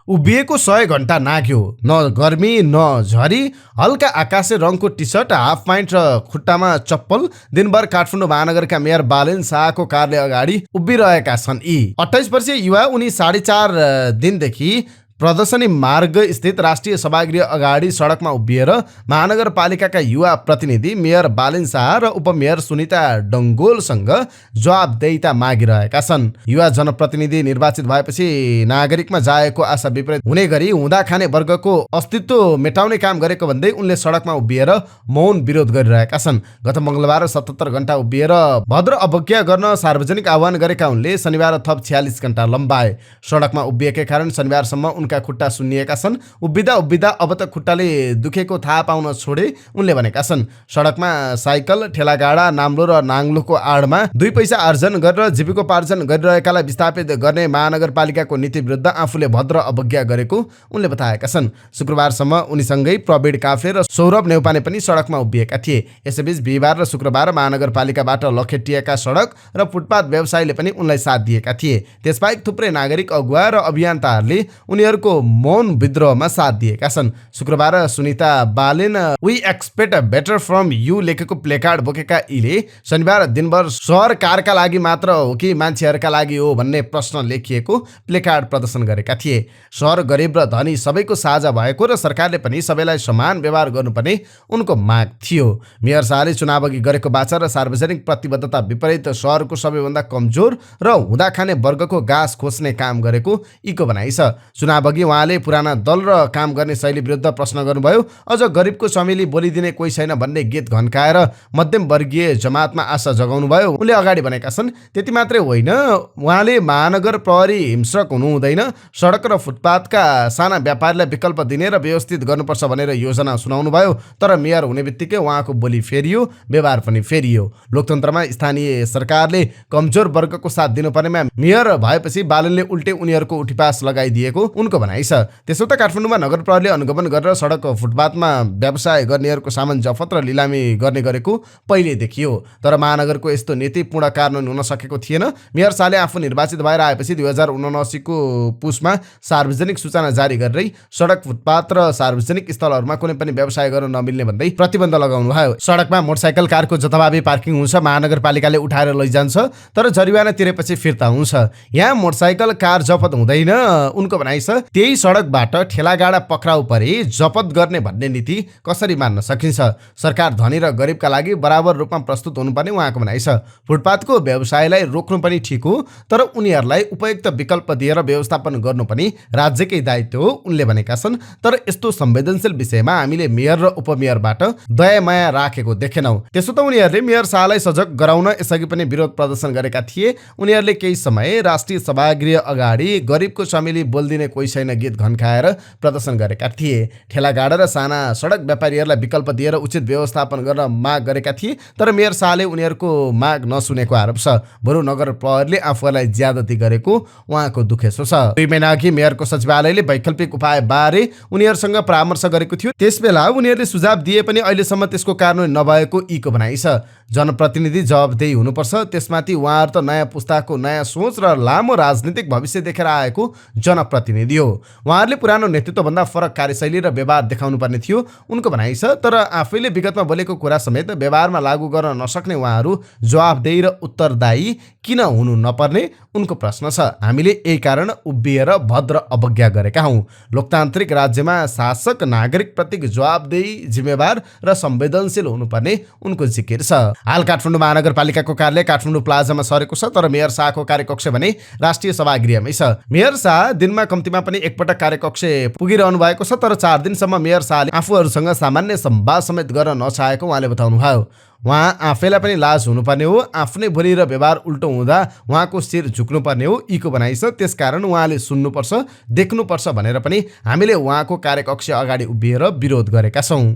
उभिएको 100 घण्टा नाग्यो, न गर्मी न झरी, हल्का आकाशे रङको टी सर्ट, हाफ प्यान्ट र खुट्टामा चप्पल, दिनभर काठमाडौँ महानगरका मेयर बालेन शाहको कारले अगाडि उभिरहेका छन्। यी 28 वर्षीय युवा उनी 4.5 दिनदेखि प्रदर्शनी मार्ग स्थित राष्ट्रिय सभागृह अगाडि सडकमा उभिएर महानगरपालिकाका युवा प्रतिनिधि मेयर बालेन शाह र उपमेयर सुनिता डङ्गोलसँग जवाबदेहिता मागिरहेका छन्। युवा जनप्रतिनिधि निर्वाचित भएपछि नागरिकमा जाएको आशा विपरीत हुने गरी हुँदा खाने वर्गको अस्तित्व मेटाउने काम गरेको भन्दै उनले सडकमा उभिएर मौन विरोध गरिरहेका छन्। गत मङ्गलबार 77 घण्टा उभिएर भद्र अवज्ञा गर्न सार्वजनिक आह्वान गरेका उनले शनिबार थप 46 घण्टा लम्बाए। सडकमा उभिएकै कारण शनिबारसम्म उनका खुट्टा सुन्निएका छन्। उभिँदा उभिँदा अब त खुट्टाले दुखेको थाहा पाउन छोडे उनले भनेका छन्। सडकमा साइकल, ठेलागाडा, नाम्लो र नाङ्लोको आडमा 2 पैसा आर्जन गरेर जीविकोपार्जन गरिरहेकालाई विस्थापित गर्ने महानगरपालिकाको नीति विरुद्ध आफूले भद्र अवज्ञा गरेको उनले बताएका छन्। शुक्रबारसम्म उनीसँगै प्रवीण काफ्ले र सौरभ नेउपाने पनि सडकमा उभिएका थिए। यसैबीच बिहिबार र शुक्रबार महानगरपालिकाबाट लखेटिएका सडक र फुटपाथ व्यवसायीले पनि उनलाई साथ दिएका थिए। त्यसबाहेक थुप्रै नागरिक अगुवा र अभियन्ताहरूले उनीहरूको उनीहरूको मौन विद्रोहमा साथ दिएका छन्। शुक्रबार Sunita Balen we expect better from you लेखेको प्लेकार्ड बोकेका यीले शनिबार दिनभर सरकारका लागि मात्र हो कि मान्छेहरूका लागि हो भन्ने प्रश्न लेखिएको प्लेकार्ड प्रदर्शन गरेका थिए। सहर गरिब र धनी सबैको साझा भएको र सरकारले पनि सबैलाई समान व्यवहार गर्नुपर्ने उनको माग थियो। मेयर शाहले चुनावअघि गरेको वाचा र सार्वजनिक प्रतिबद्धता विपरीत सहरको सबैभन्दा कमजोर र हुँदा खाने वर्गको गाँस खोज्ने काम गरेको यीको भनाइ छ। चुनावअघि उहाँले पुराना दल र काम गर्ने शैली विरुद्ध प्रश्न गर्नुभयो। अझ गरिबको चमेली बोलिदिने कोही छैन भन्ने गीत घन्काएर मध्यम वर्गीय जमातमा आशा जगाउनुभयो उनले अगाडि भनेका छन्। त्यति मात्रै होइन, उहाँले महानगर प्रहरी हिंस्रक हुनु हुँदैन, सडक र फुटपाथका साना व्यापारीलाई विकल्प दिने र व्यवस्थित गर्नुपर्छ भनेर योजना सुनाउनु भयो। तर मेयर हुने बित्तिकै उहाँको बोली फेरियो, व्यवहार पनि फेरियो। लोकतन्त्रमा स्थानीय सरकारले कमजोर वर्गको साथ दिनुपर्नेमा मेयर भएपछि बालनले उल्टे उनीहरूको उठिपास लगाइदिएको उनको भनाइ छ। त्यसो त काठमाडौँमा नगर प्रहरीले अनुगमन गरेर सडक फुटपाथमा व्यवसाय गर्नेहरूको सामान जफत र लिलामी गर्ने गरेको पहिले देखियो। तर महानगरको यस्तो नीति पूर्ण कार्यान्वयन हुन सकेको थिएन। मेयर शाहले आफू निर्वाचित भएर आएपछि 2079 को पुसमा सार्वजनिक सूचना जारी गरेरै सडक फुटपाथ र सार्वजनिक स्थलहरूमा कुनै पनि व्यवसाय गर्न नमिल्ने भन्दै प्रतिबन्ध लगाउनु भयो। सडकमा मोटरसाइकल कारको जथाभावी पार्किङ हुन्छ, महानगरपालिकाले उठाएर लैजान्छ, तर जरिवाना तिरेपछि फिर्ता हुन्छ। यहाँ मोटरसाइकल कार जफत हुँदैन उनको भनाइ छ। त्यही सडकबाट ठेलागाडा पक्राउ परे जफत गर्ने भन्ने नीति कसरी मान्न सकिन्छ? सरकार धनी र गरिबका लागि बराबर रूपमा प्रस्तुत हुनुपर्ने उहाँको भनाइ छ। फुटपाथको व्यवसायलाई रोक्नु पनि ठिक हो, तर उनीहरूलाई उपयुक्त विकल्प दिएर व्यवस्थापन गर्नु पनि राज्यकै दायित्व हो उनले भनेका छन्। तर यस्तो संवेदनशील विषयमा हामीले मेयर र उपमेयरबाट दयामाया राखेको देखेनौँ। त्यसो त उनीहरूले मेयर शाहलाई सजग गराउन यसअघि पनि विरोध प्रदर्शन गरेका थिए। उनीहरूले केही समय राष्ट्रिय सभागृह अगाडि गरिबको चमेली बोल्दिने कोही छैन गीत घन्काएर प्रदर्शन गरेका थिए। ठेलागाडा र साना सडक व्यापारीहरूलाई विकल्प दिएर उचित व्यवस्थापन गर्न माग गरेका थिए। तर मेयर शाहले उनीहरूको माग नसुनेको आरोप छ। बरु नगर प्रहरीले आफूलाई ज्यादती गरेको उहाँको दुखेसो छ। 2 महिना अघि मेयरको सचिवालयले वैकल्पिक उपाय बारे उनीहरूसँग परामर्श गरेको थियो। त्यसबेला उनीहरूले सुझाव दिए पनि अहिलेसम्म त्यसको कार्यान्वयन नभएको यीको भनाइ छ। जनप्रतिनिधि जवाबदेही हुनुपर्छ, त्यसमाथि उहाँहरू त नयाँ पुस्ताको नयाँ सोच र लामो राजनीतिक भविष्य देखेर आएको जनप्रतिनिधि हो। उहाँहरूले पुरानो नेतृत्वभन्दा फरक कार्यशैली र व्यवहार देखाउनु पर्ने थियो उनको भनाइ छ। तर आफैले विगतमा बोलेको कुरा समेत व्यवहारमा लागू गर्न नसक्ने उहाँहरू जवाबदेही र उत्तरदायी किन हुनु नपर्ने उनको प्रश्न छ। हामीले यही कारण उभिएर भद्र अवज्ञा गरेका हौँ। लोकतान्त्रिक राज्यमा शासक नागरिक प्रति जवाबदेही, जिम्मेवार र संवेदनशील हुनुपर्ने उनको जिकिर छ। हाल काठमाडौँ महानगरपालिकाको कार्यालय काठमाडौँ प्लाजामा सरेको छ, तर मेयर शाहको कार्यकक्ष भने राष्ट्रिय सभागृहमै छ। मेयर शाह दिनमा कम्तीमा पनि एकपटक कार्यकक्ष पुगिरहनु भएको छ। तर 4 दिनसम्म मेयर शाहले आफूहरूसँग सामान्य संवाद समेत गर्न नचाहेको उहाँले बताउनु भयो। उहाँ आफैलाई पनि लाज हुनुपर्ने हो, आफ्नै बोली र व्यवहार उल्टो हुँदा उहाँको शिर झुक्नुपर्ने हो यीको भनाइ छ। त्यसकारण उहाँले सुन्नुपर्छ, देख्नुपर्छ भनेर पनि हामीले उहाँको कार्यकक्ष अगाडि उभिएर विरोध गरेका छौँ।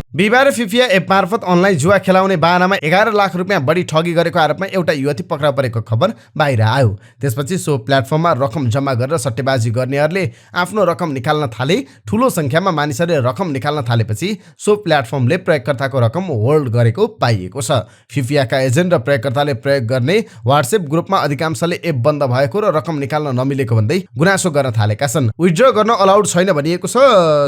बिहिबार फिफिया एप मार्फत अनलाइन जुवा खेलाउने बाहनामा 11 लाख रुपियाँ बढी ठगी गरेको आरोपमा एउटा युवती पक्राउ परेको खबर बाहिर आयो। त्यसपछि सो प्लेटफर्ममा रकम जम्मा गरेर सट्टेबाजी गर्नेहरूले आफ्नो रकम निकाल्न थाले। ठुलो संख्यामा मानिसहरूले रकम निकाल्न थालेपछि सो प्लेटफर्मले प्रयोगकर्ताको रकम होल्ड गरेको पाइएको छ। फिफियाका एजेन्ट र प्रयोगकर्ताले प्रयोग गर्ने व्हाट्सएप ग्रुपमा अधिकांशले एप बन्द भएको र रकम निकाल्न नमिलेको भन्दै गुनासो गर्न थालेका छन्। विथड्र गर्न अलाउड छैन भनिएको छ।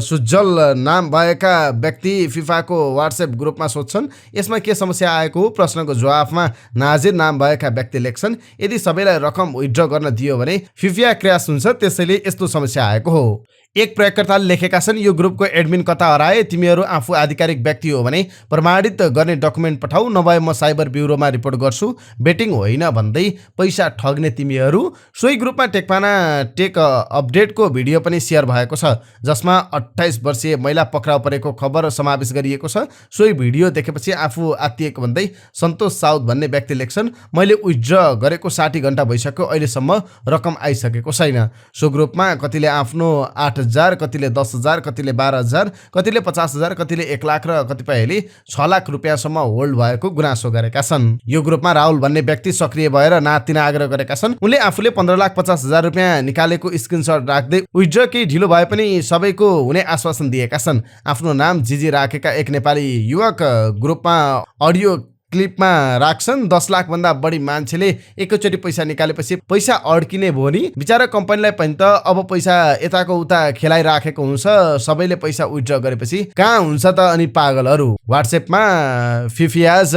सुजल नाम भएका व्यक्ति फिफाको व्हाट्सएप ग्रुपमा सोध्छन् यसमा के समस्या आएको हो। प्रश्नको जवाफमा नाजिर नाम भएका व्यक्ति लेख्छन् यदि सबैलाई रकम विथड्र गर्न दियो भने फिफिया क्र्यास हुन्छ, त्यसैले यस्तो समस्या आएको हो। एक प्रयोगकर्ताले लेखेका छन् यो ग्रुपको एडमिन कता हराए, तिमीहरू आफू आधिकारिक व्यक्ति हो भने प्रमाणित गर्ने डकुमेन्ट पठाऊ, नभए म साइबर ब्युरोमा रिपोर्ट गर्छु। बेटिङ होइन भन्दै पैसा ठग्ने तिमीहरू। सोही ग्रुपमा टेकपाना टेक अपडेटको भिडियो पनि सेयर भएको छ जसमा 28 वर्षीय महिला पक्राउ परेको खबर समावेश गरिएको छ। सोही भिडियो देखेपछि आफू आत्तिएको भन्दै सन्तोष साउद भन्ने व्यक्ति लेख्छन् मैले विथड्र गरेको 60 घण्टा भइसक्यो, अहिलेसम्म रकम आइसकेको छैन। सो ग्रुपमा कतिले आफ्नो 8,000, कतिले 10,000, कतिले 12,000, कतिले 50,000, कतिले 1 लाख र कतिपयले 6 लाख रुपियाँसम्म होल्ड भएको गुनासो गरेका छन्। यो ग्रुपमा राहुल भन्ने व्यक्ति सक्रिय भएर नातिन आग्रह गरेका छन्। उनले आफूले 15,50,000 रुपियाँ निकालेको स्क्रिनशट राख्दै विथड्र केही ढिलो भए पनि सबैको हुने आश्वासन दिएका छन्। आफ्नो नाम जिजी राखेका एक नेपाली युवक ग्रुपमा अडियो क्लिपमा राख्छन्। 10 लाख भन्दा बढी मान्छेले एकैचोटि पैसा निकालेपछि पैसा अड्किने भयो नि। बिचारा कम्पनीलाई पनि त अब पैसा यताको उता खेलाइराखेको हुन्छ। सबैले पैसा विथड्र गरेपछि कहाँ हुन्छ त अनि पागलहरू। व्हाट्सएपमा फिफियाज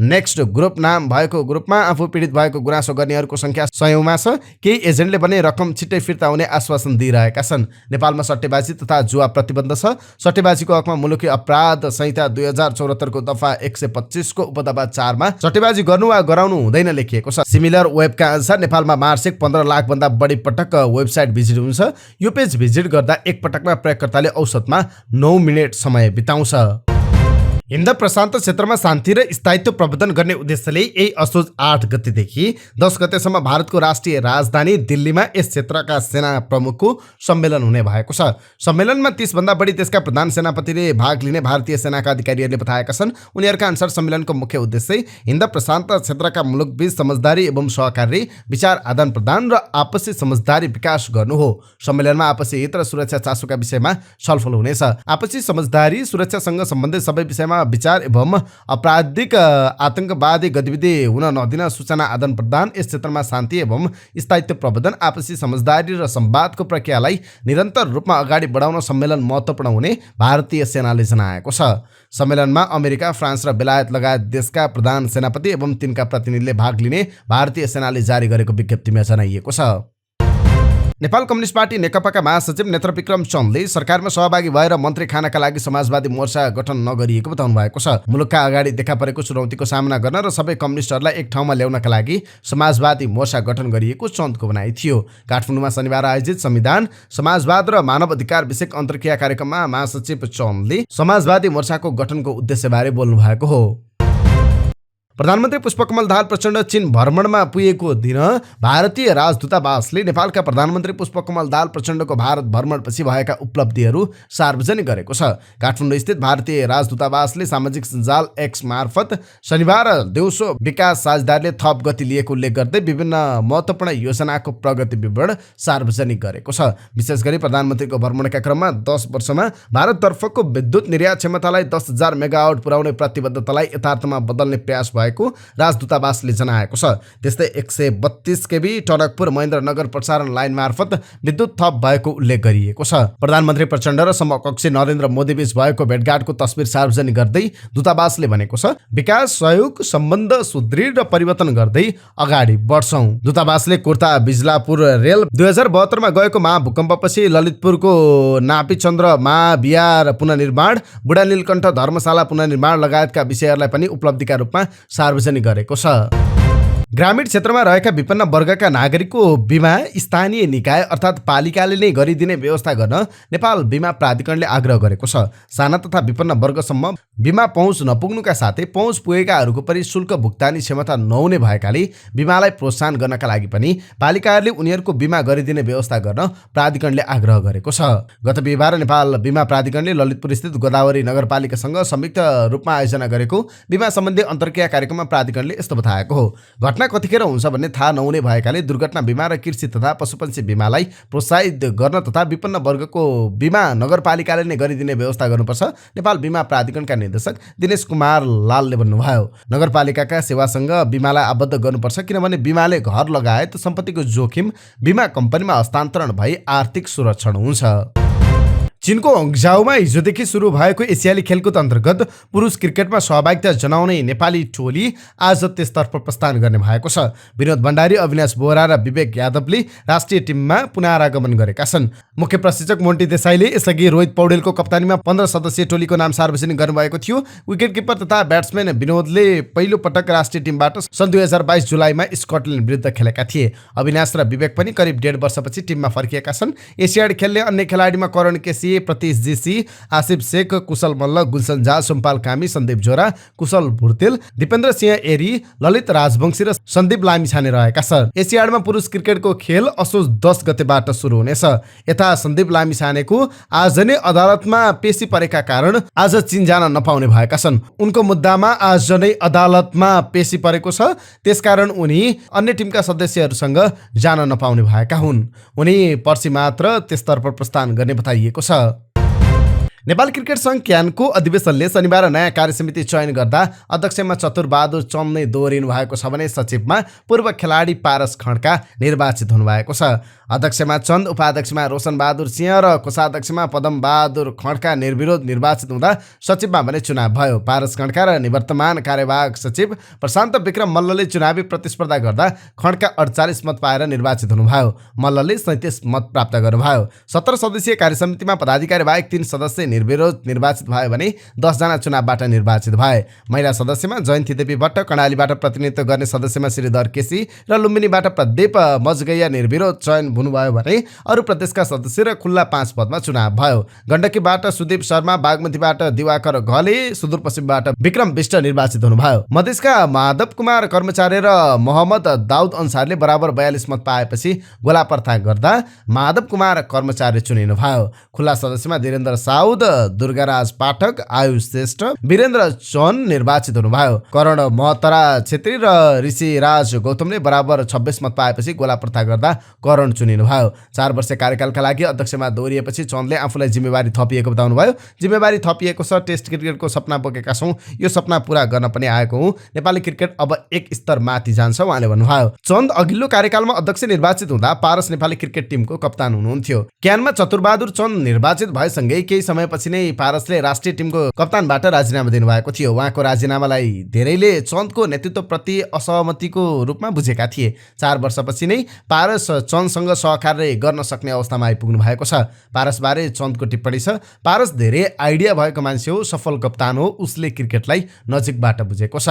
नेक्स्ट ग्रुप नाम भएको ग्रुपमा आफू पीडित भएको गुनासो गर्नेहरूको संख्या 100औंमा छ। केही एजेन्टले भने रकम छिट्टै फिर्ता हुने आश्वासन दिइरहेका छन्। नेपालमा सट्टेबाजी तथा जुवा प्रतिबन्ध छ। सट्टेबाजीको हकमा मुलुकी अपराध संहिता 2074 को दफा 125 को उपदफा 4 मा सट्टेबाजी गर्नु वा गराउनु हुँदैन लेखिएको छ। सिमिलर वेबका अनुसार नेपालमा वार्षिक 15 लाख भन्दा बढी पटक वेबसाइट भिजिट हुन्छ। यो पेज भिजिट गर्दा एक पटकमा प्रयोगकर्ताले औसतमा 9 मिनेट समय बिताउँछ। हिन्द प्रशान्त क्षेत्रमा शान्ति र स्थायित्व प्रवर्धन गर्ने उद्देश्यले यही असोज 8 गतेदेखि 10 गतेसम्म भारतको राष्ट्रिय राजधानी दिल्लीमा यस क्षेत्रका सेना प्रमुखको सम्मेलन हुने भएको छ। सम्मेलनमा 30 भन्दा बढी देशका प्रधान सेनापतिले भाग लिने भारतीय सेनाका अधिकारीहरूले बताएका छन्। उनीहरूका अनुसार सम्मेलनको मुख्य उद्देश्य हिन्द प्रशान्त क्षेत्रका मुलुकबीच समझदारी एवं सहकारी विचार आदान प्रदान र आपसी समझदारी विकास गर्नु हो। सम्मेलनमा आपसी हित र सुरक्षा चासोका विषयमा छलफल हुनेछ। आपसी समझदारी सुरक्षासँग सम्बन्धित सबै विषयमा विचार एवं आपराधिक आतंकवादी गतिविधि हुन नदिन सूचना आदान प्रदान, यस क्षेत्रमा शान्ति एवं स्थायित्व प्रवर्धन, आपसी समझदारी र संवादको प्रक्रियालाई निरन्तर रूपमा अगाडि बढाउन सम्मेलन महत्त्वपूर्ण हुने भारतीय सेनाले जनाएको छ। सम्मेलनमा अमेरिका, फ्रान्स र बेलायत लगायत देशका प्रधान सेनापति एवं तिनका प्रतिनिधिले भाग लिने भारतीय सेनाले जारी गरेको विज्ञप्तिमा जनाइएको छ। नेपाल कम्युनिस्ट पार्टी नेकपाका महासचिव नेत्रविक्रम चन्दले सरकारमा सहभागी भएर मन्त्री खानका लागि समाजवादी मोर्चा गठन नगरिएको बताउनु भएको छ। मुलुकका अगाडि देखा परेको चुनौतीको सामना गर्न र सबै कम्युनिस्टहरूलाई एक ठाउँमा ल्याउनका लागि समाजवादी मोर्चा गठन गरिएको चन्दको भनाइ थियो। काठमाडौँमा शनिबार आयोजित संविधान, समाजवाद र मानव अधिकार विषयक अन्तर्क्रिया कार्यक्रममा महासचिव चन्दले समाजवादी मोर्चाको गठनको उद्देश्यबारे बोल्नु भएको हो। प्रधानमन्त्री पुष्पकमल दाहाल प्रचण्ड चीन भ्रमणमा पुगेको दिन भारतीय राजदूतावासले नेपालका प्रधानमन्त्री पुष्पकमल दाहाल प्रचण्डको भारत भ्रमणपछि भएका उपलब्धिहरू सार्वजनिक गरेको छ। काठमाडौँ स्थित भारतीय राजदूतावासले सामाजिक सञ्जाल एक्स मार्फत शनिबार दिउँसो विकास साझेदारले थप गति लिएको उल्लेख गर्दै विभिन्न महत्त्वपूर्ण योजनाको प्रगति विवरण सार्वजनिक गरेको छ। विशेष गरी प्रधानमन्त्रीको भ्रमणका क्रममा 10 वर्षमा भारततर्फको विद्युत निर्यात क्षमतालाई 10,000 मेगावाट पुर्याउने प्रतिबद्धतालाई यथार्थमा बदल्ने प्रयास भएको राजदूतावासले जनाएको छ। त्यस्तै 132 केबी टनकपुर महेन्द्रनगर प्रसारण लाइन मार्फत विद्युत थप भएको उल्लेख गरिएको छ। प्रधानमन्त्री प्रचण्ड र समकक्षी नरेन्द्र मोदी बीच भएको भेटघाटको तस्बिर सार्वजनिक गर्दै दूतावासले भनेको छ, विकास, सहयोग, सम्बन्ध सुदृढ र परिवर्तन गर्दै अगाडि बढ्छौं। दूतावासले कुर्ता बिजलापुर रेल 2072 मा गएको महाभूकम्पपछि ललितपुरको नापीचन्द्र महाविहार पुनर्निर्माण, बुढा नीलकण्ठ धर्मशाला पुनर्निर्माण लगायतका विषयहरूलाई पनि उपलब्धिका रूपमा सार्वजनिक गरेको छ। ग्रामीण क्षेत्रमा रहेका विपन्न वर्गका नागरिकको बिमा स्थानीय निकाय अर्थात् पालिकाले नै गरिदिने व्यवस्था गर्न नेपाल बिमा प्राधिकरणले आग्रह गरेको छ। साना तथा विपन्न वर्गसम्म बिमा पहुँच नपुग्नुका साथै पहुँच पुगेकाहरूको पनि शुल्क भुक्तानी क्षमता नहुने भएकाले बिमालाई प्रोत्साहन गर्नका लागि पनि पालिकाहरूले उनीहरूको बिमा गरिदिने व्यवस्था गर्न प्राधिकरणले आग्रह गरेको छ। गत बिहीबार नेपाल बिमा प्राधिकरणले ललितपुर स्थित गोदावरी नगरपालिकासँग संयुक्त रूपमा आयोजना गरेको बिमा सम्बन्धी अन्तर्क्रिया कार्यक्रममा प्राधिकरणले यस्तो बताएको हो। घटना कतिखेर हुन्छ भन्ने थाहा नहुने भएकाले दुर्घटना बिमा र कृषि तथा पशुपन्छी बिमालाई प्रोत्साहित गर्न तथा विपन्न वर्गको बिमा नगरपालिकाले नै गरिदिने व्यवस्था गर्नुपर्छ, नेपाल बिमा प्राधिकरणका निर्देशक दिनेश कुमार लालले भन्नुभयो। नगरपालिकाका सेवासँग बिमालाई आबद्ध गर्नुपर्छ, किनभने बिमाले घर लगायत सम्पत्तिको जोखिम बिमा कम्पनीमा हस्तान्तरण भई आर्थिक सुरक्षण हुन्छ। चीनको हङझाउमा हिजोदेखि सुरु भएको एसियाली खेलकुद अन्तर्गत पुरुष क्रिकेटमा सहभागिता जनाउने नेपाली टोली आज त्यसतर्फ प्रस्थान गर्ने भएको छ। विनोद भण्डारी, अविनाश बोहरा र विवेक यादवले राष्ट्रिय टिममा पुनरागमन गरेका छन्। मुख्य प्रशिक्षक मोन्टी देसाईले यसअघि रोहित पौडेलको कप्तानीमा 15 सदस्यीय टोलीको नाम सार्वजनिक गर्नुभएको थियो। विकेट किपर तथा ब्याट्सम्यान विनोदले पहिलो पटक राष्ट्रिय टिमबाट सन् 2022 जुलाईमा स्कटल्यान्ड विरुद्ध खेलेका थिए। अविनाश र विवेक पनि करिब 1.5 वर्षपछि टिममा फर्किएका छन्। एसियाड खेल्ने अन्य खेलाडीमा करण केसी, प्रतीश जीसी, आसिफ शेख, कुशल मल्ल, गुलसन झा, सोमपाल कामी, सन्दीप झोरा, कुशल भुर्तेल, दिपेन्द्र सिंह एरी, ललित राजवंशी र सन्दीप लामिछाने रहेका छन्। एसियाडमा पुरुष क्रिकेटको खेल असोज 10 गतेबाट सुरु हुनेछ। यता सन्दीप लामिछानेको आज नै अदालतमा पेशी परेका कारण आज चीन जान नपाउने भएका छन्। उनको मुद्दामा आज नै अदालतमा पेशी परेको छ, त्यसकारण उनी अन्य टिमका सदस्यहरूसँग जान नपाउने भएका हुन्। उनी पर्सि मात्र त्यसतर्फ प्रस्थान गर्ने बताइएको छ। नेपाल क्रिकेट सङ्घ क्यानको अधिवेशनले शनिबार नयाँ कार्यसमिति चयन गर्दा अध्यक्षमा चतुरबहादुर चन्द नै दोहोरिनु भएको छ भने सचिवमा पूर्व खेलाडी पारस खड्का निर्वाचित हुनुभएको छ। अध्यक्षमा चन्द, उपाध्यक्षमा रोशनबहादुर सिंह र कोषाध्यक्षमा पदमबहादुर खड्का निर्विरोध निर्वाचित हुँदा सचिवमा भने चुनाव भयो। पारस खड्का र निवर्तमान कार्यवाहक सचिव प्रशान्त विक्रम मल्लले चुनावी प्रतिस्पर्धा गर्दा खड्का 48 मत पाएर निर्वाचित हुनुभयो। मल्लले 37 मत प्राप्त गर्नुभयो। 17 सदस्यीय कार्यसमितिमा पदाधिकारी बाहेक 3 सदस्य निर्विरोध निर्वाचित भयो भने 10 जना चुनावबाट निर्वाचित भए। महिला सदस्यमा जयन्ती देवी भट्ट, कर्णालीबाट प्रतिनिधित्व गर्ने सदस्यमा श्रीधर केसी र लुम्बिनीबाट प्रदीप मजगैया निर्विरोध चयन हुनुभयो भने अरू प्रदेशका सदस्य र खुल्ला 5 पदमा चुनाव भयो। गण्डकीबाट सुदीप शर्मा, बागमतीबाट दिवाकर घले, सुदूरपश्चिमबाट विक्रम विष्ट निर्वाचित हुनुभयो। मधेसका माधव कुमार कर्मचारी र मोहम्मद दाउद अन्सारले बराबर 42 मत पाएपछि गोलापर्था गर्दा माधव कुमार कर्मचारी चुनिनुभयो। खुल्ला सदस्यमा धीरेन्द्र साउद, दुर्गाराज पाठक, आयुष श्रेष्ठ, वीरेन्द्र चौन निर्वाचित हुनुभयो। करण महतरा छेत्री र ऋषिराज गौतमले बराबर 26 मत पाएपछि गोलापर्था गर्दा करण चुनिनुभयो। 4 वर्ष कार्यकालका लागि अध्यक्षमा दोहोरिएपछि चन्दले आफूलाई जिम्मेवारी थपिएको बताउनुभयो। जिम्मेवारी थपिएको छ, टेस्ट क्रिकेटको सपना बोकेका छौँ, यो सपना पूरा गर्न पनि आएको हुँ, नेपाली क्रिकेट अब एक स्तर माथि जान्छ उहाँले भन्नुभयो। चन्द अघिल्लो कार्यकालमा अध्यक्ष निर्वाचित हुँदा पारस नेपाली क्रिकेट टिमको कप्तान हुनुहुन्थ्यो। क्यानमा चतुरबहादुर चन्द निर्वाचित भएसँगै केही समयपछि नै पारसले राष्ट्रिय टिमको कप्तानबाट राजीनामा दिनुभएको थियो। उहाँको राजीनामालाई धेरैले चन्दको नेतृत्वप्रति असहमतिको रूपमा बुझेका थिए। 4 वर्षपछि नै पारस चन्दसँग सहकार्य गर्न सक्ने अवस्थामा आइपुग्नु भएको छ। पारसबारे चन्दको टिप्पणी छ, पारस धेरै आइडिया भएको मान्छे हो, सफल कप्तान हो, उसले क्रिकेटलाई नजिकबाट बुझेको छ।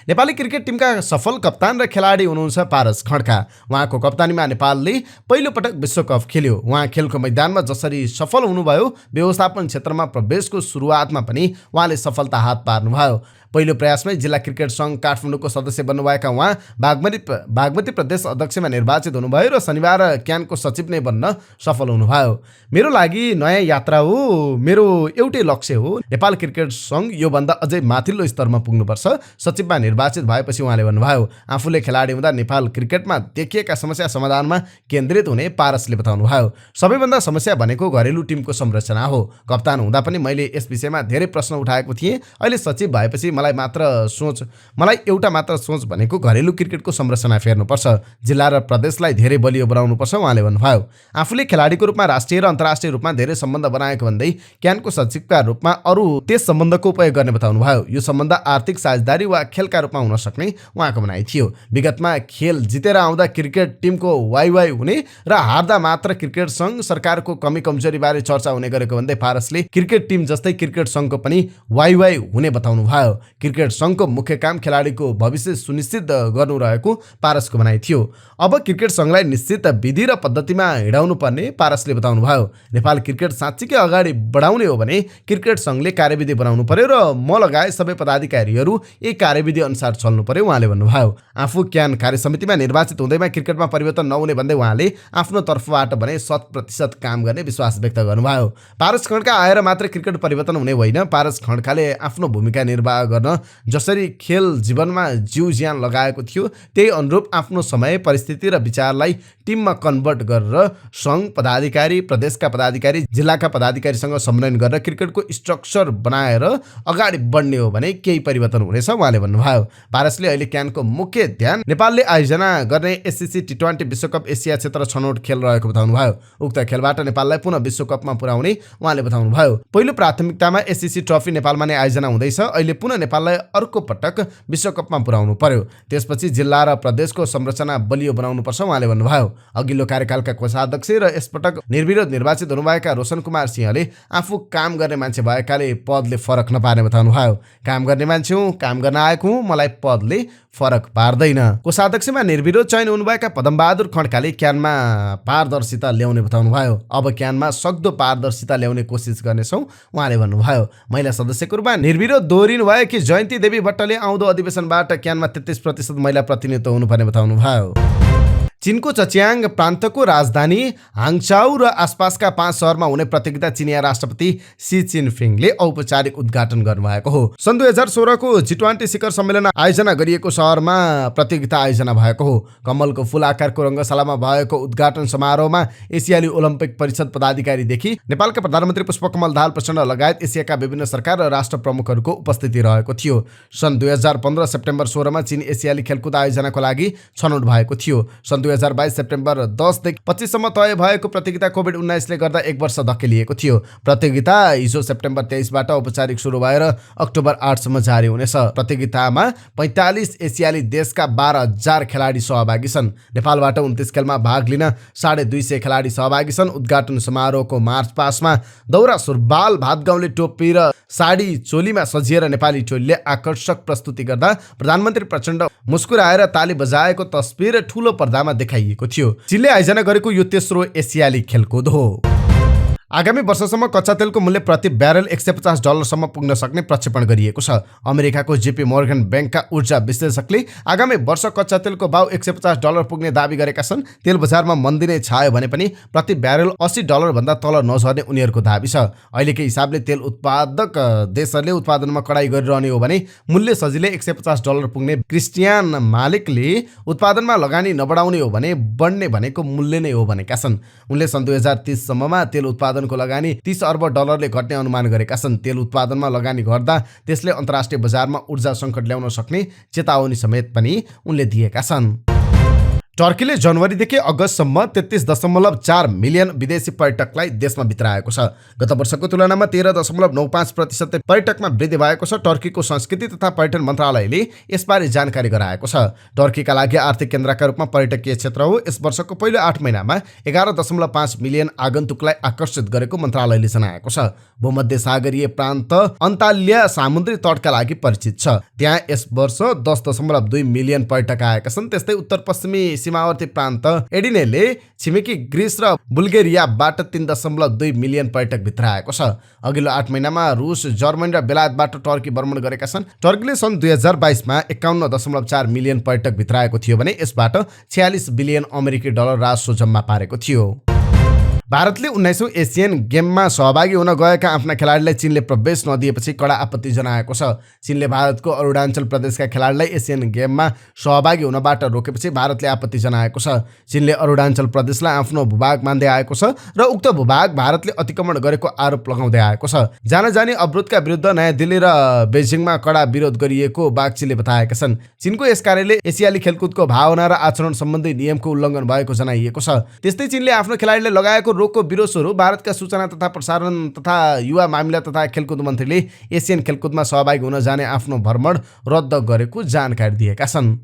नेपाली क्रिकेट टिमका सफल कप्तान र खेलाडी हुनुहुन्छ पारस खड्का। उहाँको कप्तानीमा नेपालले पहिलो पटक विश्वकप खेल्यो। उहाँ खेलको मैदानमा जसरी सफल हुनुभयो, व्यवस्थापन क्षेत्रमा प्रवेशको सुरुवातमा पनि उहाँले सफलता हात पार्नुभयो। पहिलो प्रयासमै जिल्ला क्रिकेट सङ्घ काठमाडौँको सदस्य बन्नुभएका उहाँ बागमती प्रदेश अध्यक्षमा निर्वाचित हुनुभयो र शनिबार क्यानको सचिव नै बन्न सफल हुनुभयो। मेरो लागि नयाँ यात्रा हो, मेरो एउटै लक्ष्य हो, नेपाल क्रिकेट सङ्घ योभन्दा अझै माथिल्लो स्तरमा पुग्नुपर्छ। सचिवमा निर्वाचित भएपछि उहाँले भन्नुभयो। आफूले खेलाडी हुँदा नेपाल क्रिकेटमा देखिएका समस्या समाधानमा केन्द्रित हुने पारसले बताउनुभयो। सबैभन्दा समस्या भनेको घरेलु टिमको संरचना हो। कप्तान हुँदा पनि मैले यस विषयमा धेरै प्रश्न उठाएको थिएँ। अहिले सचिव भएपछि मलाई एउटा मात्र सोच भनेको घरेलु क्रिकेटको संरचना फेर्नुपर्छ, जिल्ला र प्रदेशलाई धेरै बलियो बनाउनुपर्छ उहाँले भन्नुभयो। आफूले खेलाडीको रूपमा राष्ट्रिय र अन्तर्राष्ट्रिय रूपमा धेरै सम्बन्ध बनाएको भन्दै क्यानको सचिवका रूपमा अरू त्यस सम्बन्धको उपयोग गर्ने बताउनुभयो। यो सम्बन्ध आर्थिक साझेदारी वा खेलका रूपमा हुन सक्ने उहाँको भनाइ थियो। विगतमा खेल जितेर आउँदा क्रिकेट टिमको वाइवाई हुने र हार्दा मात्र क्रिकेट सङ्घ सरकारको कमी कमजोरीबारे चर्चा हुने गरेको भन्दै पारसले क्रिकेट टिम जस्तै क्रिकेट सङ्घको पनि वाइवाई हुने बताउनुभयो। क्रिकेट सङ्घको मुख्य काम खेलाडीको भविष्य सुनिश्चित गर्नु रहेको पारसको भनाइ थियो। अब क्रिकेट सङ्घलाई निश्चित विधि र पद्धतिमा हिँडाउनु पर्ने पारसले बताउनुभयो। नेपाल क्रिकेट साँच्चीकै अगाडि बढाउने हो भने क्रिकेट सङ्घले कार्यविधि बनाउनु पर्यो र म लगायत सबै पदाधिकारीहरू यही कार्यविधि अनुसार चल्नु पर्यो उहाँले भन्नुभयो। आफू क्यान कार्यसमितिमा निर्वाचित हुँदैमा क्रिकेटमा परिवर्तन नहुने भन्दै उहाँले आफ्नो तर्फबाट भने 100% काम गर्ने विश्वास व्यक्त गर्नुभयो। पारस खड्का आएर मात्र क्रिकेट परिवर्तन हुने होइन, पारस खड्काले आफ्नो भूमिका निर्वाह गर्न जसरी खेल जीवनमा जिउ ज्यान लगाएको थियो त्यही अनुरूप आफ्नो समय, परिस्थिति र विचारलाई टिममा कन्भर्ट गरेर सङ्घ पदाधिकारी, प्रदेशका पदाधिकारी, जिल्लाका पदाधिकारीसँग समन्वयन गरेर क्रिकेटको स्ट्रक्चर बनाएर अगाडि बढ्ने हो भने केही परिवर्तन हुनेछ उहाँले भन्नुभयो। पारसले अहिले क्यानको मुख्य ध्यान नेपालले आयोजना गर्ने एससीसी टी20 विश्वकप एसिया क्षेत्र छनौट खेल रहेको बताउनुभयो। उक्त खेलबाट नेपाललाई पुनः विश्वकपमा पुर्याउने उहाँले बताउनुभयो। पहिलो प्राथमिकतामा एससीसी ट्रफी नेपालमा नै आयोजना हुँदैछ। अहिले पुनः नेपाललाई अर्को पटक विश्वकपमा पुर्याउनु पर्यो, त्यसपछि जिल्ला र प्रदेशको संरचना बलियो बनाउनुपर्छ उहाँले भन्नुभयो। अघिल्लो कार्यकालका कोषाध्यक्ष र यसपटक निर्विरोध निर्वाचित हुनुभएका रोशन कुमार सिंहले आफू काम गर्ने मान्छे भएकाले पदले फरक नपार्ने बताउनुभयो। काम गर्ने मान्छे हुँ, काम गर्न आएको हुँ, मलाई पदले फरक पार्दैन। कोषाध्यक्षमा निर्विरोध चयन हुनुभएका पदमबहादुर खड्काले क्यानमा पारदर्शिता ल्याउने बताउनुभयो। अब क्यानमा सक्दो पारदर्शिता ल्याउने कोसिस गर्नेछौँ उहाँले भन्नुभयो। महिला सदस्यको रूपमा निर्विरोध दोहोरिनु भयो कि जयन्ती देवी भट्टले आउँदो अधिवेशनबाट क्यानमा 33% महिला प्रतिनिधित्व हुनुपर्ने बताउनुभयो। चीनको चच्याङ प्रान्तको राजधानी हाङचाउ र आसपासका 5 शहरमा हुने प्रतियोगिता चिनिया राष्ट्रपति सी जिनपिङले औपचारिक उद्घाटन गर्नुभएको हो। सन् 2016 को G20 शिखर सम्मेलन आयोजना गरिएको शहरमा प्रतियोगिता आयोजना भएको हो। कमलको फूल आकारको रङ्गशालामा भएको उद्घाटन समारोहमा एसियाली ओलम्पिक परिषद पदाधिकारीदेखि नेपालका प्रधानमन्त्री पुष्पकमल दाहाल प्रचण्ड लगायत एसियाका विभिन्न सरकार र राष्ट्र प्रमुखहरूको उपस्थिति रहेको थियो। सन् 2015 सेप्टेम्बर 16 मा चीन एसियाली खेलकुद आयोजनाको लागि छनौट भएको थियो। सन् 2022 सेप्टेम्बर 10 देखि 25 सम्म तय भएको प्रतियोगिता कोभिड-19 ले गर्दा 1 वर्ष धकेलिएको थियो। प्रतियोगिता हिजो सेप्टेम्बर 23 बाट औपचारिक सुरु भएर अक्टोबर 8 सम्म जारी हुनेछ। प्रतियोगितामा 45 एसियाली देशका 12,000 खेलाडी सहभागी छन्। नेपालबाट 29 खेलमा भाग लिन 250 खेलाडी सहभागी छन्। उद्घाटन समारोहको मार्च पासमा दौरा सुरुवाल भातगाउँले टोपी र साडी चोलीमा सजिएर नेपाली टोलीले आकर्षक प्रस्तुति गर्दा प्रधानमन्त्री प्रचण्ड मुस्कुराएर ताली बजाएको तस्बिर ठूलो पर्दामा देखाइएको थियो। चीनले आयोजना गरेको यो तेस्रो एसियाली खेलकुद हो। आगामी वर्षसम्म कच्चा तेलको मूल्य प्रति ब्यारेल $150 सम्म पुग्न सक्ने प्रक्षेपण गरिएको छ। अमेरिकाको JP मोर्गन ब्याङ्कका ऊर्जा विश्लेषकले आगामी वर्ष कच्चा तेलको भाव $150 पुग्ने दाबी गरेका छन्। तेल बजारमा मन्दी नै छायो भने पनि प्रति ब्यारेल $80 भन्दा तल नझर्ने उनीहरूको दाबी छ। अहिलेकै हिसाबले तेल उत्पादक देशहरूले उत्पादनमा कडाई गरिरहने हो भने मूल्य सजिलै $150 पुग्ने क्रिस्टियान मालिकले उत्पादनमा लगानी नबढाउने हो भने बढ्ने भनेको मूल्य नै हो भनेका छन्। उनले सन् 2030 सम्ममा तेल उत्पादनको लगानी $30 अर्ब ले घट्ने अनुमान गरेका छन्। तेल उत्पादनमा लगानी घट्दा त्यसले अन्तर्राष्ट्रिय बजारमा ऊर्जा सङ्कट ल्याउन सक्ने चेतावनी समेत पनि उनले दिएका छन्। टर्कीले जनवरीदेखि अगस्तसम्म 33.4 मिलियन विदेशी पर्यटकलाई देशमा भित्राएको छ। गत वर्षको तुलनामा 13.95% पर्यटकमा वृद्धि भएको छ। टर्कीको संस्कृति तथा पर्यटन मन्त्रालयले यसबारे जानकारी गराएको छ। टर्कीका लागि आर्थिक केन्द्रका रूपमा पर्यटकीय क्षेत्र हो। यस वर्षको पहिलो 8 महिनामा 11.5 मिलियन आगन्तुकलाई आकर्षित गरेको मन्त्रालयले जनाएको छ। भूमध्य सागरीय प्रान्त अन्ताल्या समुद्री तटका लागि परिचित छ। त्यहाँ यस वर्ष 10.2 मिलियन पर्यटक आएका छन्। त्यस्तै उत्तर पश्चिमी सीमावर्ती प्रान्त एडिनेले छिमेकी ग्रिस र बुल्गेरियाबाट 3.2 मिलियन पर्यटक भित्राएको छ। अघिल्लो 8 महिनामा रुस, जर्मनी र बेलायतबाट टर्की भ्रमण गरेका छन्। टर्कीले सन् 2022 मा 51.4 मिलियन पर्यटक भित्राएको थियो भने यसबाट 46 बिलियन अमेरिकी डलर राजस्व जम्मा पारेको थियो। भारतले 19औं एसियन गेममा सहभागी हुन गएका आफ्ना खेलाडीलाई चीनले प्रवेश नदिएपछि कडा आपत्ति जनाएको छ। चीनले भारतको अरुणाञ्चल प्रदेशका खेलाडीलाई एसियन गेममा सहभागी हुनबाट रोकेपछि भारतले आपत्ति जनाएको छ। चीनले अरुणाञ्चल प्रदेशलाई आफ्नो भूभाग मान्दै आएको छ र उक्त भूभाग भारतले अतिक्रमण गरेको आरोप लगाउँदै आएको छ। जानी अवरोधका विरुद्ध नयाँ दिल्ली र बेजिङमा कडा विरोध गरिएको बागचीले बताएका छन्। चीनको यस कार्यले एसियाली खेलकुदको भावना र आचरण सम्बन्धी नियमको उल्लङ्घन भएको जनाइएको छ। त्यस्तै चीनले आफ्नो खेलाडीलाई लगाएको रोकको विरोध स्वरूप भारतका सूचना तथा प्रसारण तथा युवा मामिला तथा खेलकुद मन्त्रीले एसियन खेलकुदमा सहभागी हुन जाने आफ्नो भ्रमण रद्द गरेको जानकारी दिएका छन्।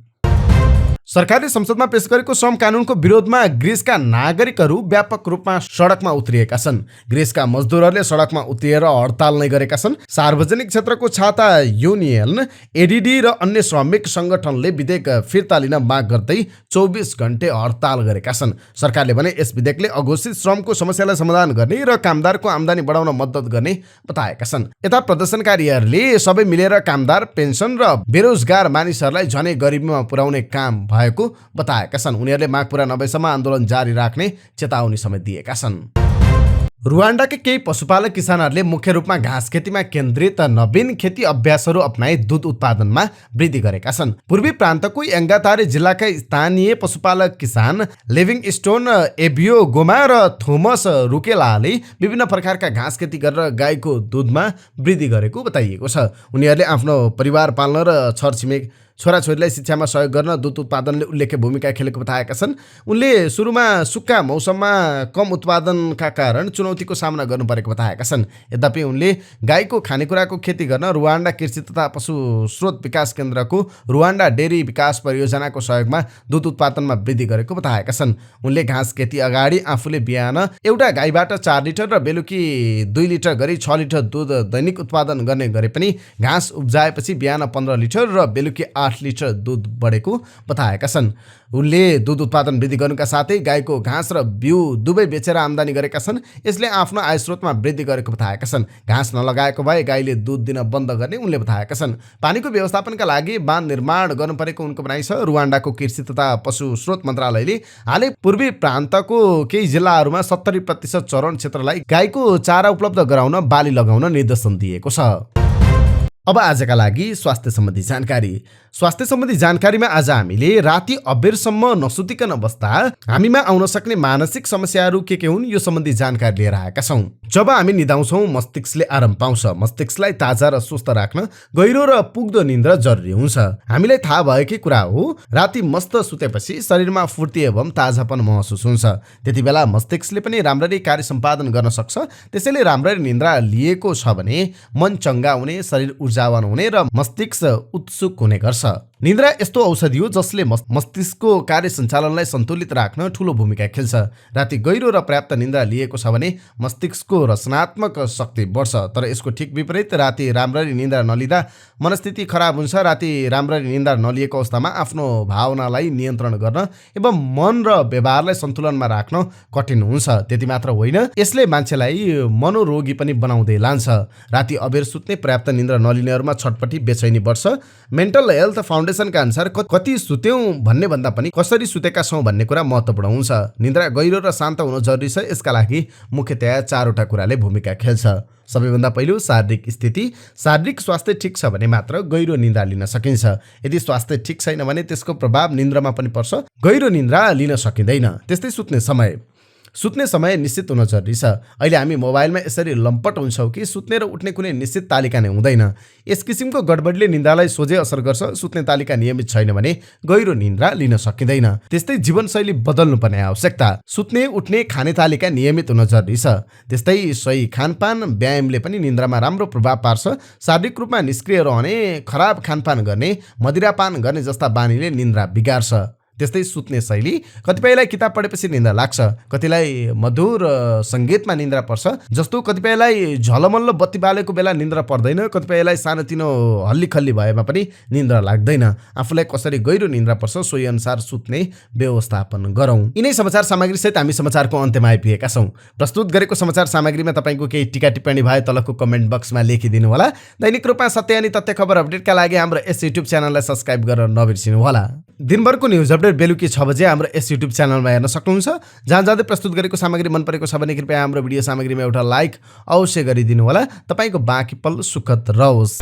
सरकारले संसदमा पेश गरेको श्रम कानूनको विरोधमा ग्रिसका नागरिकहरू व्यापक रूपमा सडकमा उत्रिएका छन्। ग्रिसका मजदुरहरूले सडकमा उत्रिएर हडताल नै गरेका छन्। सार्वजनिक क्षेत्रको छाता युनियन एडिडी र अन्य श्रमिक सङ्गठनले विधेयक फिर्ता लिन माग गर्दै 24 घण्टे हडताल गरेका छन्। सरकारले भने यस विधेयकले अघोषित श्रमको समस्यालाई समाधान गर्ने र कामदारको आम्दानी बढाउन मद्दत गर्ने बताएका छन्। यता प्रदर्शनकारीहरूले सबै मिलेर कामदार, पेन्सन र बेरोजगार मानिसहरूलाई झनै गरिबीमा पुर्याउने काम भएको बताएका छन्। उनीहरूले माग पूरा नभएसम्म आन्दोलन जारी राख्ने चेतावनी समेत दिएका छन्। रुवान्डाका केही पशुपालक किसानहरूले मुख्य रूपमा घाँस खेतीमा केन्द्रित नवीन खेती अभ्यासहरू अपनाई दूध उत्पादनमा वृद्धि गरेका छन्। पूर्वी प्रान्तको यङ्गातारे जिल्लाका स्थानीय पशुपालक किसान लिभिङस्टोन एभियोगोमा र थोमस रुकेलाले विभिन्न प्रकारका घाँस खेती गरेर गाईको दूधमा वृद्धि गरेको बताइएको छ। उनीहरूले आफ्नो परिवार पाल्न र छरछिमेक छोराछोरीलाई शिक्षामा सहयोग गर्न दूध उत्पादनले उल्लेख्य भूमिका खेलेको बताएका छन्। उनले सुरुमा सुक्खा मौसममा कम उत्पादनका कारण चुनौतीको सामना गर्नु परेको बताएका छन्। यद्यपि उनले गाईको खानेकुराको खेती गर्न रुवान्डा कृषि तथा पशु स्रोत विकास केन्द्रको रुवान्डा डेरी विकास परियोजनाको सहयोगमा दूध उत्पादनमा वृद्धि गरेको बताएका छन्। उनले घाँस खेती अगाडि आफूले बिहान एउटा गाईबाट 4 लिटर र बेलुकी 2 लिटर गरी 6 लिटर दूध दैनिक उत्पादन गर्ने गरे पनि घाँस उब्जाएपछि बिहान 15 लिटर र बेलुकी 8 लिटर दुध बढेको बताएका छन्। उनले दुध उत्पादन वृद्धि गर्नुका साथै गाईको घाँस र बिउ दुवै बेचेर आम्दानी गरेका छन्। यसले आफ्नो आय स्रोतमा वृद्धि गरेको बताएका छन्। घाँस नलगाएको भए गाईले दुध दिन बन्द गर्ने उनले बताएका छन्। पानीको व्यवस्थापनका लागि बाँध निर्माण गर्नुपर्नेको उनको भनाइ छ। रुवान्डाको कृषि तथा पशु स्रोत मन्त्रालयले हालै पूर्वी प्रान्तको केही जिल्लाहरूमा 70% चरण क्षेत्रलाई गाईको चारा उपलब्ध गराउन बाली लगाउन निर्देशन दिएको छ। अब आजका लागि स्वास्थ्य सम्बन्धी जानकारी। स्वास्थ्य सम्बन्धी जानकारीमा आज हामीले राति अबेरसम्म नसुतिकन बस्दा हामीमा आउन सक्ने मानसिक समस्याहरू के हुन् यो सम्बन्धी जानकारी लिएर आएका छौँ। जब हामी निदाउँछौँ मस्तिष्कले आराम पाउँछ। मस्तिष्कलाई ताजा र स्वस्थ राख्न गहिरो र पुग्दो निन्द्रा जरुरी हुन्छ। हामीलाई थाहा भएकै कुरा हो, राति मस्त सुतेपछि शरीरमा फुर्ती एवं ताजापन महसुस हुन्छ। त्यति बेला मस्तिष्कले पनि राम्ररी कार्य सम्पादन गर्न सक्छ। त्यसैले राम्ररी निन्द्रा लिएको छ भने मन चङ्गा हुने, शरीर ऊर्जावान हुने र मस्तिष्क उत्सुक हुने गर्छ। निन्द्रा यस्तो औषधि हो जसले मस्तिष्कको कार्य सञ्चालनलाई सन्तुलित राख्न ठूलो भूमिका खेल्छ। राति गहिरो र पर्याप्त निन्द्रा लिएको छ भने मस्तिष्कको रचनात्मक शक्ति बढ्छ। तर यसको ठिक विपरीत राति राम्ररी निन्द्रा नलिँदा मनस्थिति खराब हुन्छ। राति राम्ररी निन्द्रा नलिएको अवस्थामा आफ्नो भावनालाई नियन्त्रण गर्न एवं मन र व्यवहारलाई सन्तुलनमा राख्न कठिन हुन्छ। त्यति मात्र होइन, यसले मान्छेलाई मनोरोगी पनि बनाउँदै लान्छ। राति अबेर सुत्ने, पर्याप्त निन्द्रा नलिनेहरूमा छटपटी, बेचैनी बढ्छ। मेन्टल हेल्थ फाउन्डेसनका अनुसार कति सुत्यौं भन्ने भन्दा पनि कसरी सुतेका छौं भन्ने कुरा महत्त्वपूर्ण हुन्छ। निन्द्रा गहिरो र शान्त हुन जरुरी छ। यसका लागि मुख्यतया 4वटा कुराले भूमिका खेल्छ। सबैभन्दा पहिलो शारीरिक स्थिति। शारीरिक स्वास्थ्य ठिक छ भने मात्र गहिरो निन्द्रा लिन सकिन्छ। यदि स्वास्थ्य ठिक छैन भने त्यसको प्रभाव निन्द्रामा पनि पर्छ। गहिरो निन्द्रा लिन सकिँदैन। त्यस्तै सुत्ने समय निश्चित हुन जरुरी छ। अहिले हामी मोबाइलमा यसरी लम्पट हुन्छौँ कि सुत्ने र उठ्ने कुनै निश्चित तालिका नै हुँदैन। यस किसिमको गडबडीले निन्द्रालाई सोझै असर गर्छ। सुत्ने तालिका नियमित छैन भने गहिरो निन्द्रा लिन सकिँदैन। त्यस्तै जीवनशैली बदल्नुपर्ने आवश्यकता। सुत्ने, उठ्ने, खाने तालिका नियमित हुन जरुरी छ। त्यस्तै सही खानपान, व्यायामले पनि निन्द्रामा राम्रो प्रभाव पार्छ। शारीरिक रूपमा निष्क्रिय रहने, खराब खानपान गर्ने, मदिरापान गर्ने जस्ता बानीले निन्द्रा बिगार्छ। त्यस्तै सुत्ने शैली। कतिपयलाई किताब पढेपछि निन्द्रा लाग्छ, कतिलाई मधुर सङ्गीतमा निन्द्रा पर्छ, जस्तो कतिपयलाई झलमल्ल बत्ती बालेको बेला निन्द्रा पर्दैन, कतिपयलाई सानोतिनो हल्लीखल्ली भएमा पनि निन्द्रा लाग्दैन। आफूलाई कसरी गहिरो निन्द्रा पर्छ सोही अनुसार सुत्ने व्यवस्थापन गरौँ। यिनै समाचार सामग्री सहित हामी समाचारको अन्त्यमा आइपुगेका छौँ। प्रस्तुत गरेको समाचार सामग्रीमा तपाईँको केही टिका टिप्पणी भए तलको कमेन्ट बक्समा लेखिदिनु होला। दैनिक रूपमा सत्य अनि तथ्य खबर अपडेटका लागि हाम्रो यस युट्युब च्यानललाई सब्स्क्राइब गर्न नबिर्सिनु होला। दिनभरको न्युज अपडेट बेलुकी 6 बजे हाम्रो यस युट्युब च्यानलमा हेर्न सक्नुहुन्छ। जहाँ जाँदै प्रस्तुत गरेको सामग्री मन परेको छ भने कृपया हाम्रो भिडियो सामग्रीमा एउटा लाइक अवश्य गरिदिनु होला। तपाईँको बाँकी पल सुखद रहोस्।